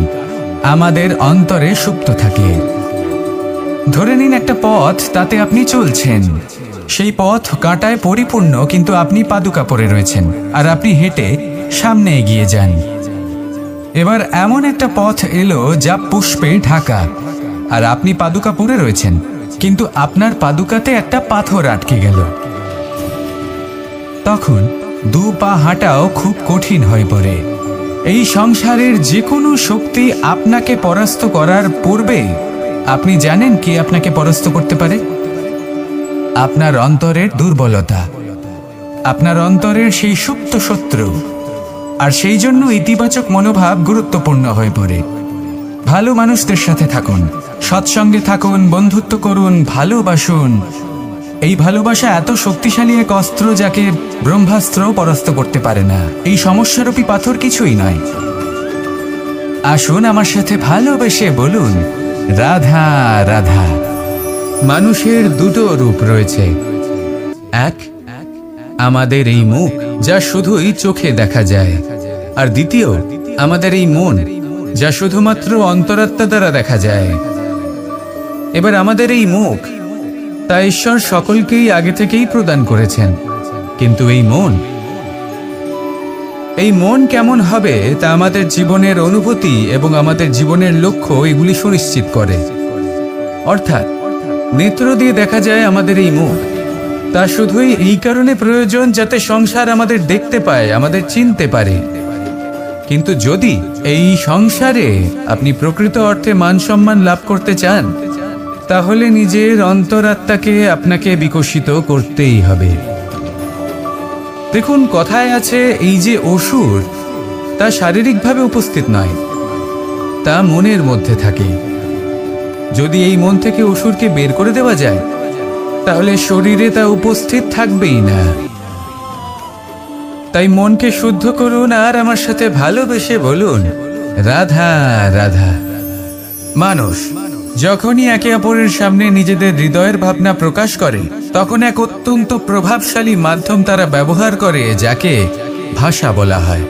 আমাদের অন্তরে সুপ্ত থাকে। ধরে নিন একটা পথ, তাতে আপনি চলছেন, সেই পথ কাঁটায় পরিপূর্ণ, কিন্তু আপনি পাদুকা পরে রয়েছেন আর আপনি হেঁটে সামনে এগিয়ে যান। এবার এমন একটা পথ এলো যা পুষ্পে ঢাকা, আর আপনি পাদুকা পরে রয়েছেন, কিন্তু আপনার পাদুকাতে একটা পাথর আটকে গেল। তখন দু পা হাঁটাও খুব কঠিন হয়ে পড়ে। এই সংসারের যে কোনো শক্তি আপনাকে পরাস্ত করার পূর্বে আপনি জানেন কে আপনাকে পরাস্ত করতে পারে? আপনার অন্তরের দুর্বলতা, আপনার অন্তরের সেই সুপ্ত শত্রু। আর সেই জন্য ইতিবাচক মনোভাব গুরুত্বপূর্ণ হয়ে পড়ে। ভালো মানুষদের সাথে থাকুন, সৎসঙ্গে থাকুন, বন্ধুত্ব করুন, ভালোবাসুন। এই ভালোবাসা এত শক্তিশালী এক অস্ত্র যাকে ব্রহ্মাস্ত্র পরাস্ত করতে পারে না। এই সমস্যারূপী পাথর কিছুই নয়। আসুন আমার সাথে ভালোবেসে বলুন, রাধা রাধা। মানুষের দুটো রূপ রয়েছে। এক, আমাদের এই মুখ যা শুধুই চোখে দেখা যায়, আর দ্বিতীয় আমাদের এই মন যা শুধুমাত্র অন্তরাত্মা দ্বারা দেখা যায়। এবার আমাদের এই মুখ তা ঈশ্বর সকলকেই আগে থেকেই প্রদান করেছেন, কিন্তু এই মন কেমন হবে তা আমাদের জীবনের অনুভূতি এবং আমাদের জীবনের লক্ষ্য এগুলি সুনিশ্চিত করে। অর্থাৎ নেত্র দিয়ে দেখা যায় আমাদের এই মুখ, তা শুধুই এই কারণে প্রয়োজন যাতে সংসার আমাদের দেখতে পায়, আমাদের চিনতে পারে। কিন্তু যদি এই সংসারে আপনি প্রকৃত অর্থে মান সম্মান লাভ করতে চান, তাহলে নিজের অন্তরাত্মাকে আপনাকে বিকশিত করতেই হবে। দেখুন, কথায় আছে এই যে অসুর, তা শারীরিকভাবে উপস্থিত নয়, তা মনের মধ্যে থাকে। যদি এই মন থেকে অসুরকে বের করে দেওয়া যায়, তাহলে শরীরে তা উপস্থিত থাকবেই না। তাই মনকে শুদ্ধ করুন আর আমার সাথে ভালোবেসে বলুন, রাধা রাধা। মানুষ যখনই একে অপরের সামনে নিজেদের হৃদয়ের ভাবনা প্রকাশ করে, তখন এক অত্যন্ত প্রভাবশালী মাধ্যম তারা ব্যবহার করে, যাকে ভাষা বলা হয়।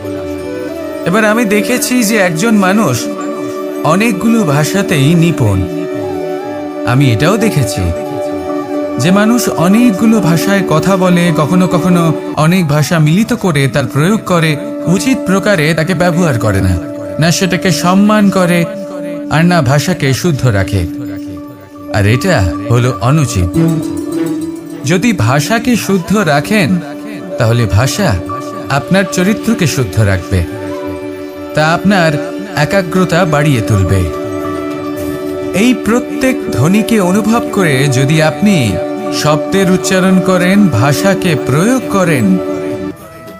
এবার আমি দেখেছি যে একজন মানুষ অনেকগুলো ভাষাতেই নিপুণ। আমি এটাও দেখেছি যে মানুষ অনেকগুলো ভাষায় কথা বলে, কখনো কখনো অনেক ভাষা মিলিত করে তার প্রয়োগ করে, উচিত প্রকারে তাকে ব্যবহার করে না, না সেটাকে সম্মান করে, আর না ভাষাকে শুদ্ধ রাখে। আর এটা হলো অনুচিত। যদি ভাষাকে শুদ্ধ রাখেন, তাহলে ভাষা আপনার চরিত্রকে শুদ্ধ রাখবে, তা আপনার একাগ্রতা বাড়িয়ে তুলবে। এই প্রত্যেক ধ্বনিকে অনুভব করে যদি আপনি শব্দের উচ্চারণ করেন, ভাষাকে প্রয়োগ করেন,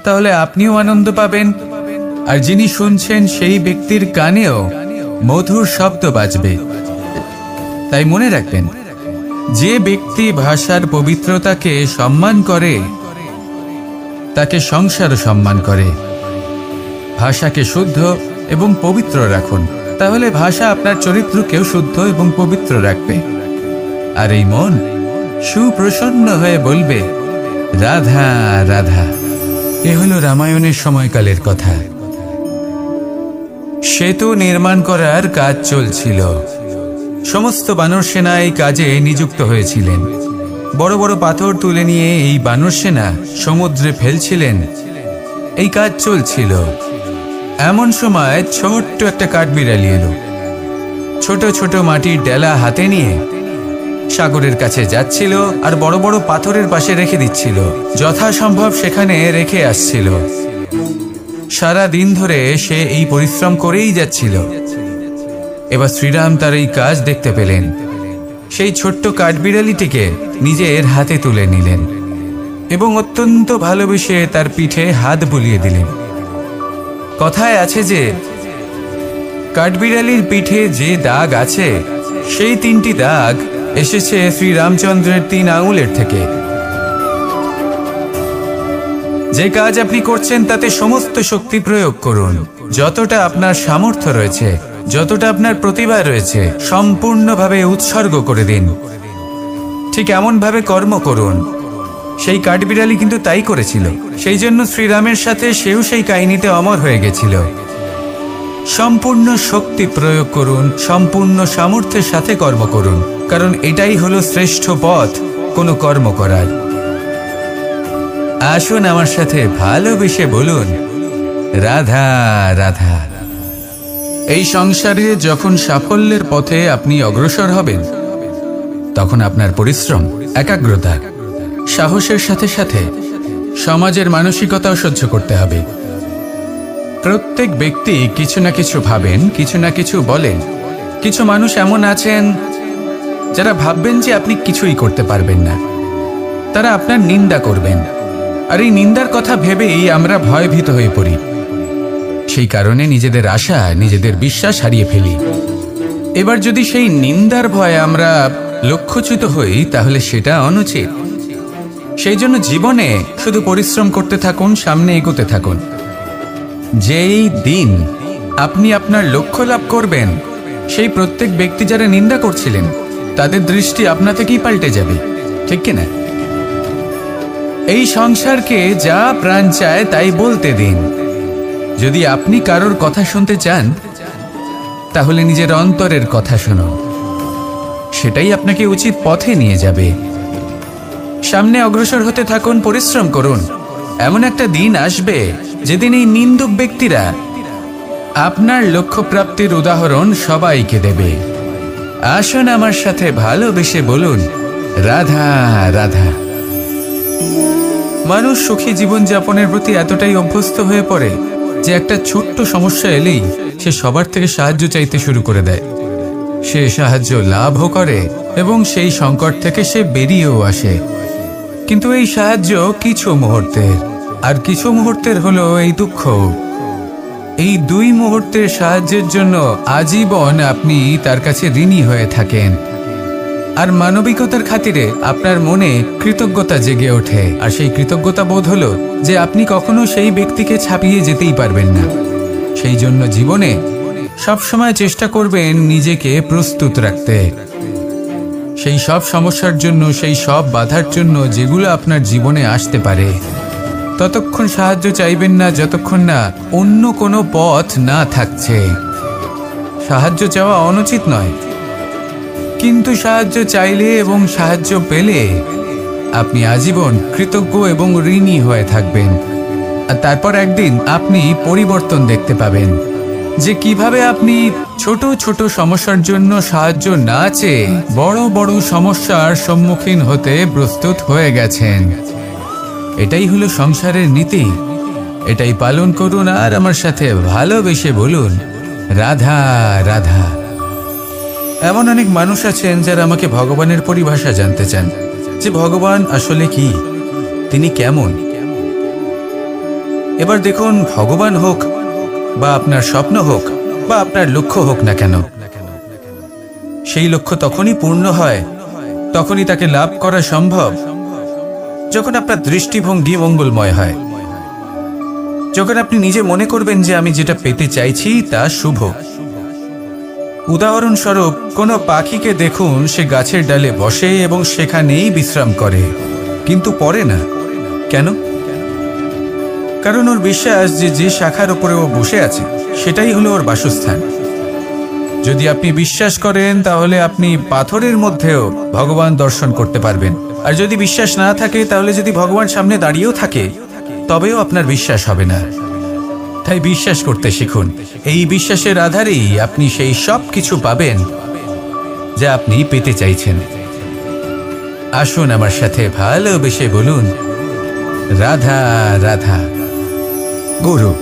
তাহলে আপনিও আনন্দ পাবেন, আর যিনি শুনছেন সেই ব্যক্তির কানেও মধুর শব্দ বাজবে। তাই মনে রাখবেন, যে ব্যক্তি ভাষার পবিত্রতাকে সম্মান করে, তাকে সংসারও সম্মান করে। ভাষাকে শুদ্ধ এবং পবিত্র রাখুন, তাহলে ভাষা আপনার চরিত্রকেও শুদ্ধ এবং পবিত্র রাখবে। আর এই মন সুপ্রসন্ন হয়ে বলবে, রাধা রাধা। এ হলো রামায়ণের সময়কালের কথা। সেতু নির্মাণ করার কাজ চলছিল। সমস্ত বানর সেনা এই কাজে নিযুক্ত হয়েছিলেন। বড় বড় পাথর তুলে নিয়ে এই বানর সেনা সমুদ্রে ফেলছিলেন। এই কাজ চলছিল। এমন সময় ছোট্ট একটা কাঠবিড়ালি এলো। ছোট ছোট মাটির ডেলা হাতে নিয়ে সাগরের কাছে যাচ্ছিল, আর বড় বড় পাথরের পাশে রেখে দিচ্ছিল, যথাসম্ভব সেখানে রেখে আসছিল। সারা দিন ধরে সে এই পরিশ্রম করেই যাচ্ছিল। এবার শ্রীরাম তার এই কাজ দেখতে পেলেন। সেই ছোট্ট কাঠবিড়ালিটিকে নিজের হাতে তুলে নিলেন এবং অত্যন্ত ভালোবেসে তার পিঠে হাত বুলিয়ে দিলেন। কথায় আছে যে কাঠবিড়ালির পিঠে যে দাগ আছে, সেই 3টি দাগ এসেছে শ্রীরামচন্দ্রের 3 আঙুলের থেকে। যে কাজ আপনি করছেন তাতে সমস্ত শক্তি প্রয়োগ করুন। যতটা আপনার সামর্থ্য রয়েছে, যতটা আপনার প্রতিভা রয়েছে, সম্পূর্ণভাবে উৎসর্গ করে দিন। ঠিক এমনভাবে কর্ম করুন। সেই কাঠবিড়ালি কিন্তু তাই করেছিল। সেই জন্য শ্রীরামের সাথে সেও সেই কাহিনীতে অমর হয়ে গেছিল। সম্পূর্ণ শক্তি প্রয়োগ করুন, সম্পূর্ণ সামর্থ্যের সাথে কর্ম করুন, কারণ এটাই হলো শ্রেষ্ঠ পথ কোনো কর্ম করার। আসুন আমার সাথে ভালোবেসে বলুন, রাধা রাধা। এই সংসারে যখন সাফল্যের পথে আপনি অগ্রসর হবেন, তখন আপনার পরিশ্রম, একাগ্রতা, সাহসের সাথে সাথে সমাজের মানসিকতাও সহ্য করতে হবে। প্রত্যেক ব্যক্তি কিছু না কিছু ভাবেন, কিছু না কিছু বলেন। কিছু মানুষ এমন আছেন যারা ভাববেন যে আপনি কিছুই করতে পারবেন না, তারা আপনার নিন্দা করবেন, আর এই নিন্দার কথা ভেবেই আমরা ভয়ভীত হয়ে পড়ি। সেই কারণে নিজেদের আশা, নিজেদের বিশ্বাস হারিয়ে ফেলি। এবার যদি সেই নিন্দার ভয়ে আমরা লক্ষ্যচ্যুত হই, তাহলে সেটা অনুচিত। সেই জন্য জীবনে শুধু পরিশ্রম করতে থাকুন, সামনে এগোতে থাকুন। যেই দিন আপনি আপনার লক্ষ্য লাভ করবেন, সেই প্রত্যেক ব্যক্তি যারা নিন্দা করছিলেন তাদের দৃষ্টি আপনা থেকেই পাল্টে যাবে, ঠিক কিনা? এই সংসারকে যা প্রাণ চায় তাই বলতে দিন। যদি আপনি কারোর কথা শুনতে চান, তাহলে নিজের অন্তরের কথা শুনুন, সেটাই আপনাকে উচিত পথে নিয়ে যাবে। সামনে অগ্রসর হতে থাকুন, পরিশ্রম করুন। এমন একটা দিন আসবে যেদিন এই নিন্দুক ব্যক্তিরা আপনার লক্ষ্য প্রাপ্তির উদাহরণ সবাইকে দেবে। আসুন আমার সাথে ভালোবেসে বলুন, রাধা রাধা। মানুষ সুখী জীবনযাপনের প্রতি এতটাই অভ্যস্ত হয়ে পড়ে যে একটা ছোট্ট সমস্যা এলেই সে সবার থেকে সাহায্য চাইতে শুরু করে দেয়। সে সাহায্য লাভও করে এবং সেই সংকট থেকে সে বেরিয়েও আসে। কিন্তু এই সাহায্য কিছু মুহূর্তের, আর কিছু মুহূর্তের হলো এই দুঃখ। এই দুই মুহূর্তের সাহায্যের জন্য আজীবন আপনি তার কাছে ঋণী হয়ে থাকেন। আর মানবিকতার খাতিরে আপনার মনে কৃতজ্ঞতা জেগে ওঠে, আর সেই কৃতজ্ঞতা বোধ হলো যে আপনি কখনো সেই ব্যক্তিকে ছাপিয়ে যেতেই পারবেন না। সেই জন্য জীবনে সবসময় চেষ্টা করবেন নিজেকে প্রস্তুত রাখতে সেই সব সমস্যার জন্য, সেই সব বাধার জন্য যেগুলো আপনার জীবনে আসতে পারে। ততক্ষণ সাহায্য চাইবেন না যতক্ষণ না অন্য কোনো পথ না থাকছে। সাহায্য চাওয়া অনুচিত নয়, কিন্তু সাহায্য চাইলে এবং সাহায্য পেলে আপনি আজীবন কৃতজ্ঞ এবং ঋণী হয়ে থাকবেন। আর তারপর একদিন আপনি পরিবর্তন দেখতে পাবেন যে কিভাবে আপনি ছোট ছোট সমস্যার জন্য সাহায্য না চেয়ে বড় বড় সমস্যার সম্মুখীন হতে প্রস্তুত হয়ে গেছেন। এটাই হলো সংসারের নীতি। এটাই পালন করুন আর আমার সাথে ভালোবেসে বলুন, রাধা রাধা। এমন অনেক মানুষ আছেন যারা আমাকে ভগবানের পরিভাষা জানতে চান, যে ভগবান আসলে কি, তিনি কেমন। এবার দেখুন, ভগবান হোক বা আপনার স্বপ্ন হোক বা আপনার লক্ষ্য হোক না কেন, সেই লক্ষ্য তখনই পূর্ণ হয়, তখনই তাকে লাভ করা সম্ভব যখন আপনার দৃষ্টিভঙ্গি মঙ্গলময় হয়, যখন আপনি নিজে মনে করবেন যে আমি যেটা পেতে চাইছি তা শুভ। উদাহরণস্বরূপ, কোনো পাখিকে দেখুন, সে গাছের ডালে বসে এবং সেখানেই বিশ্রাম করে, কিন্তু পড়ে না। কেন? কারণ ওর বিশ্বাস যে যে শাখার উপরে ও বসে আছে সেটাই হলো ওর বাসস্থান। যদি আপনি বিশ্বাস করেন তাহলে আপনি পাথরের মধ্যেও ভগবান দর্শন করতে পারবেন। আর যদি বিশ্বাস না থাকে, তাহলে যদি ভগবান সামনে দাঁড়িয়েও থাকে তবেও আপনার বিশ্বাস হবে না। তাই বিশ্বাস করতে শিখুন। এই বিশ্বাসের আধারেই আপনি সেই সব কিছু পাবেন যা আপনি পেতে চাইছেন। আসুন আমার সাথে ভালোবেসে বলুন, রাধা রাধা। গুরু,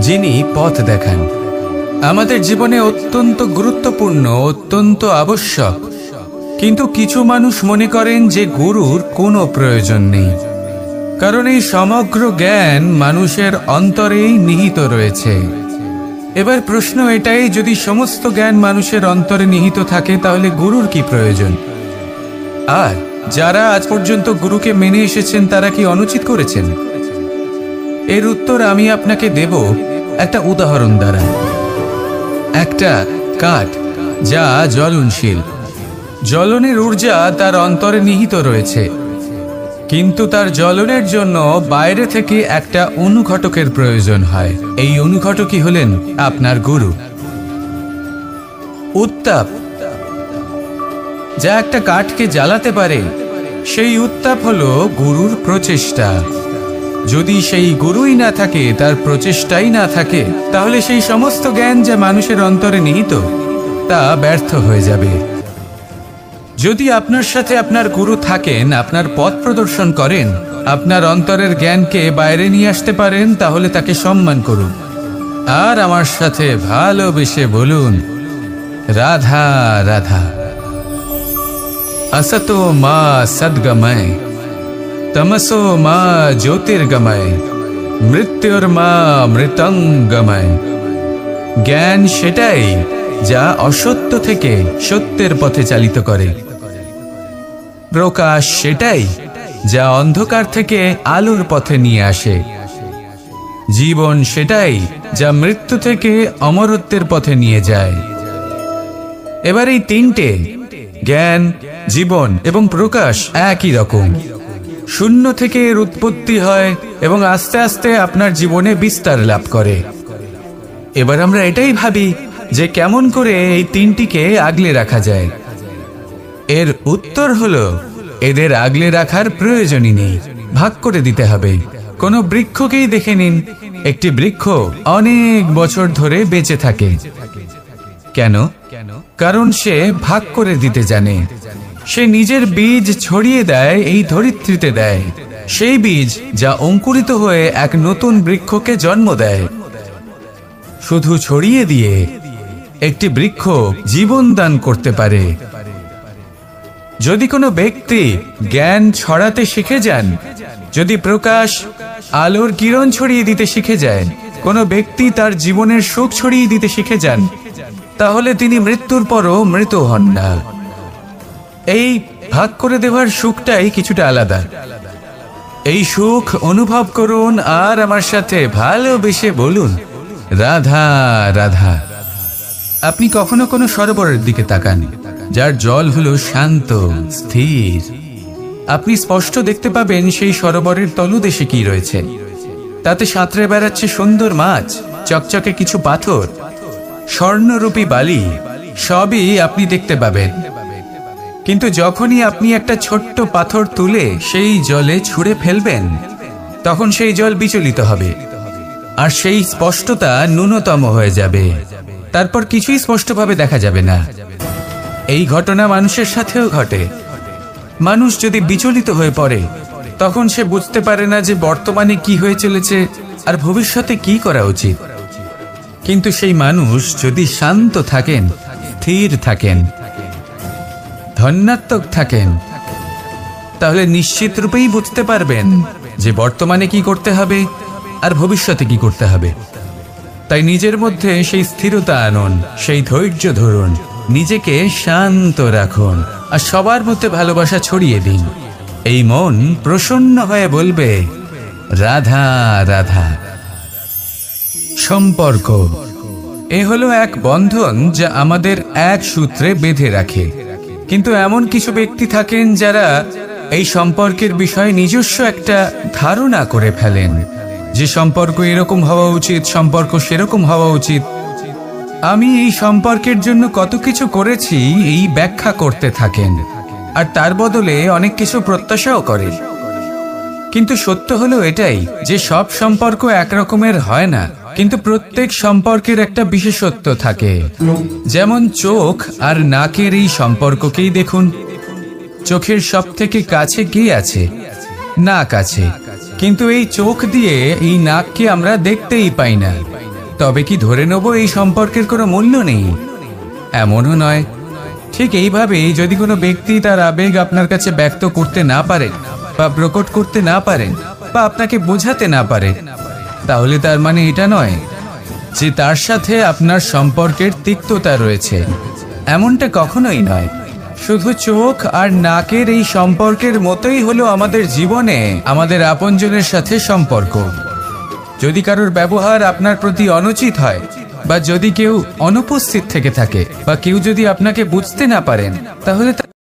যিনি পথ দেখান, আমাদের জীবনে অত্যন্ত গুরুত্বপূর্ণ, অত্যন্ত আবশ্যক। কিন্তু কিছু মানুষ মনে করেন যে গুরুর কোনো প্রয়োজন নেই, কারণ এই সমগ্র জ্ঞান মানুষের অন্তরেই নিহিত রয়েছে। এবার প্রশ্ন এটাই, যদি সমস্ত জ্ঞান মানুষের অন্তরে নিহিত থাকে তাহলে গুরুর কি প্রয়োজন? আর যারা আজ পর্যন্ত গুরুকে মেনে এসেছেন তারা কি অনুচিত করেছেন? এর উত্তর আমি আপনাকে দেব একটা উদাহরণ দ্বারা। একটা কাঠ যা জ্বলনশীল, জ্বলনের ঊর্জা তার অন্তরে নিহিত রয়েছে। কিন্তু তার জ্বলনের জন্য বাইরে থেকে একটা অনুঘটকের প্রয়োজন হয়। এই অনুঘটকই হলেন আপনার গুরু। উত্তাপ যা একটা কাঠকে জ্বালাতে পারে, সেই উত্তাপ হলো গুরুর প্রচেষ্টা। যদি সেই গুরুই না থাকে, তার প্রচেষ্টাই না থাকে, তাহলে সেই সমস্ত জ্ঞান যা মানুষের অন্তরে নিহিত তা ব্যর্থ হয়ে যাবে। যদি আপনার সাথে আপনার গুরু থাকেন, আপনার পথ প্রদর্শন করেন, আপনার অন্তরের জ্ঞানকে বাইরে নিয়ে আসতে পারেন, তাহলে তাকে সম্মান করুন আর আমার সাথে ভালোবেসে বলুন, রাধা রাধা। असतो मा सद्गमय, तमसो मा ज्योतिर्गमय, मृत्युर्मा मृतंगमय। জ্ঞান সেটাই যা অসত্য থেকে সত্যের পথে চালিত করে। প্রকাশ সেটাই যা অন্ধকার থেকে আলোর পথে নিয়ে আসে। জীবন সেটাই যা মৃত্যু থেকে অমরত্বের পথে নিয়ে যায়। এবার এই তিনটে, জ্ঞান, জীবন এবং প্রকাশ, একই রকম। শূন্য থেকে এর উৎপত্তি হয় এবং আস্তে আস্তে আপনার জীবনে বিস্তার লাভ করে। এবার আমরা এটাই ভাবি যে কেমন করে এই তিনটিকে আগলে রাখা যায়। এর উত্তর হলো, এদের আগলে রাখার প্রয়োজনই নেই, ভাগ করে দিতে হবে। কোনো বৃক্ষকেই দেখে নিন, একটি বৃক্ষ অনেক বছর ধরে বেঁচে থাকে। কেন? কারণ সে ভাগ করে দিতে জানে। সে নিজের বীজ ছড়িয়ে দেয়, এই ধরিত্রীতে দেয়। সেই বীজ যা অঙ্কুরিত হয়ে এক নতুন বৃক্ষকে জন্ম দেয়। শুধু ছড়িয়ে দিয়ে একটি বৃক্ষ জীবন দান করতে পারে। যদি কোনো ব্যক্তি জ্ঞান ছড়াতে শিখে যান, যদি প্রকাশ, আলোর কিরণ ছড়িয়ে দিতে শিখে যায়, কোনো ব্যক্তি তার জীবনের সুখ ছড়িয়ে দিতে শিখে যান, তাহলে তিনি মৃত্যুর পরও মৃত হন না। এই ভাগ করে দেওয়ার সুখটাই কিছুটা আলাদা। এই সুখ অনুভব করুন আর আমার সাথে ভালোবেসে বলুন, রাধা রাধা। আপনি কখনো কোনো সরোবরের দিকে তাকান, যার জল হলো শান্ত, স্থির। আপনি স্পষ্ট দেখতে পাবেন সেই সরোবরের তলদেশে কি রয়েছে। তাতে সাঁতরে বেড়াচ্ছে সুন্দর মাছ, চকচকে কিছু পাথর, স্বর্ণরূপী বালি, সবই আপনি দেখতে পাবেন। কিন্তু যখনই আপনি একটা ছোট্ট পাথর তুলে সেই জলে ছুঁড়ে ফেলবেন, তখন সেই জল বিচলিত হবে আর সেই স্পষ্টতা ন্যূনতম হয়ে যাবে। তারপর কিছুই স্পষ্টভাবে দেখা যাবে না। এই ঘটনা মানুষের সাথেও ঘটে। মানুষ যদি বিচলিত হয়ে পড়ে, তখন সে বুঝতে পারে না যে বর্তমানে কি হয়ে চলেছে আর ভবিষ্যতে কি করা উচিত। কিন্তু সেই মানুষ যদি শান্ত থাকেন, স্থির থাকেন, ধন্যাত্মক থাকেন, তাহলে নিশ্চিত রূপেই বুঝতে পারবেন যে বর্তমানে কি করতে হবে আর ভবিষ্যতে কি করতে হবে। তাই নিজের মধ্যে সেই স্থিরতা আনুন, সেই ধৈর্য ধরুন, নিজেকে শান্ত রাখুন আর সবার মধ্যে ভালোবাসা ছড়িয়ে দিন। এই মন প্রসন্ন হয়ে বলবে, রাধা রাধা। সম্পর্ক এ হলো এক বন্ধন যা আমাদের এক সূত্রে বেঁধে রাখে। কিন্তু এমন কিছু ব্যক্তি থাকেন যারা এই সম্পর্কের বিষয়ে নিজস্ব একটা ধারণা করে ফেলেন যে সম্পর্ক এরকম হওয়া উচিত, সম্পর্ক সেরকম হওয়া উচিত। আমি এই সম্পর্কের জন্য কত কিছু করেছি এই ব্যাখ্যা করতে থাকেন আর তার বদলে অনেক কিছু প্রত্যাশাও করেন। কিন্তু সত্য হলো এটাই যে সব সম্পর্ক একরকমের হয় না, কিন্তু প্রত্যেক সম্পর্কের একটা বিশেষত্ব থাকে। যেমন চোখ আর নাকের এই সম্পর্ককেই দেখুন। চোখের সব থেকে কাছে কে আছে? নাক আছে। কিন্তু এই চোখ দিয়ে এই নাককে আমরা দেখতেই পাই না। তবে কি ধরে নেব এই সম্পর্কের কোনো মূল্য নেই? এমনও নয়। ঠিক এইভাবেই যদি কোনো ব্যক্তি তার আবেগ আপনার কাছে ব্যক্ত করতে না পারে বা প্রকট করতে না পারেন বা আপনাকে বোঝাতে না পারে, তাহলে তার মানে এটা নয় যে তার সাথে আপনার সম্পর্কের তিক্ততা রয়েছে। এমনটা কখনোই নয়। শুধু চোখ আর নাকের এই সম্পর্কের মতোই হলো আমাদের জীবনে আমাদের আপনজনের সাথে সম্পর্ক। যদি কারোর ব্যবহার আপনার প্রতি অনুচিত হয় বা যদি কেউ অনুপস্থিত থেকে থাকে বা কেউ যদি আপনাকে বুঝতে না পারেন, তাহলে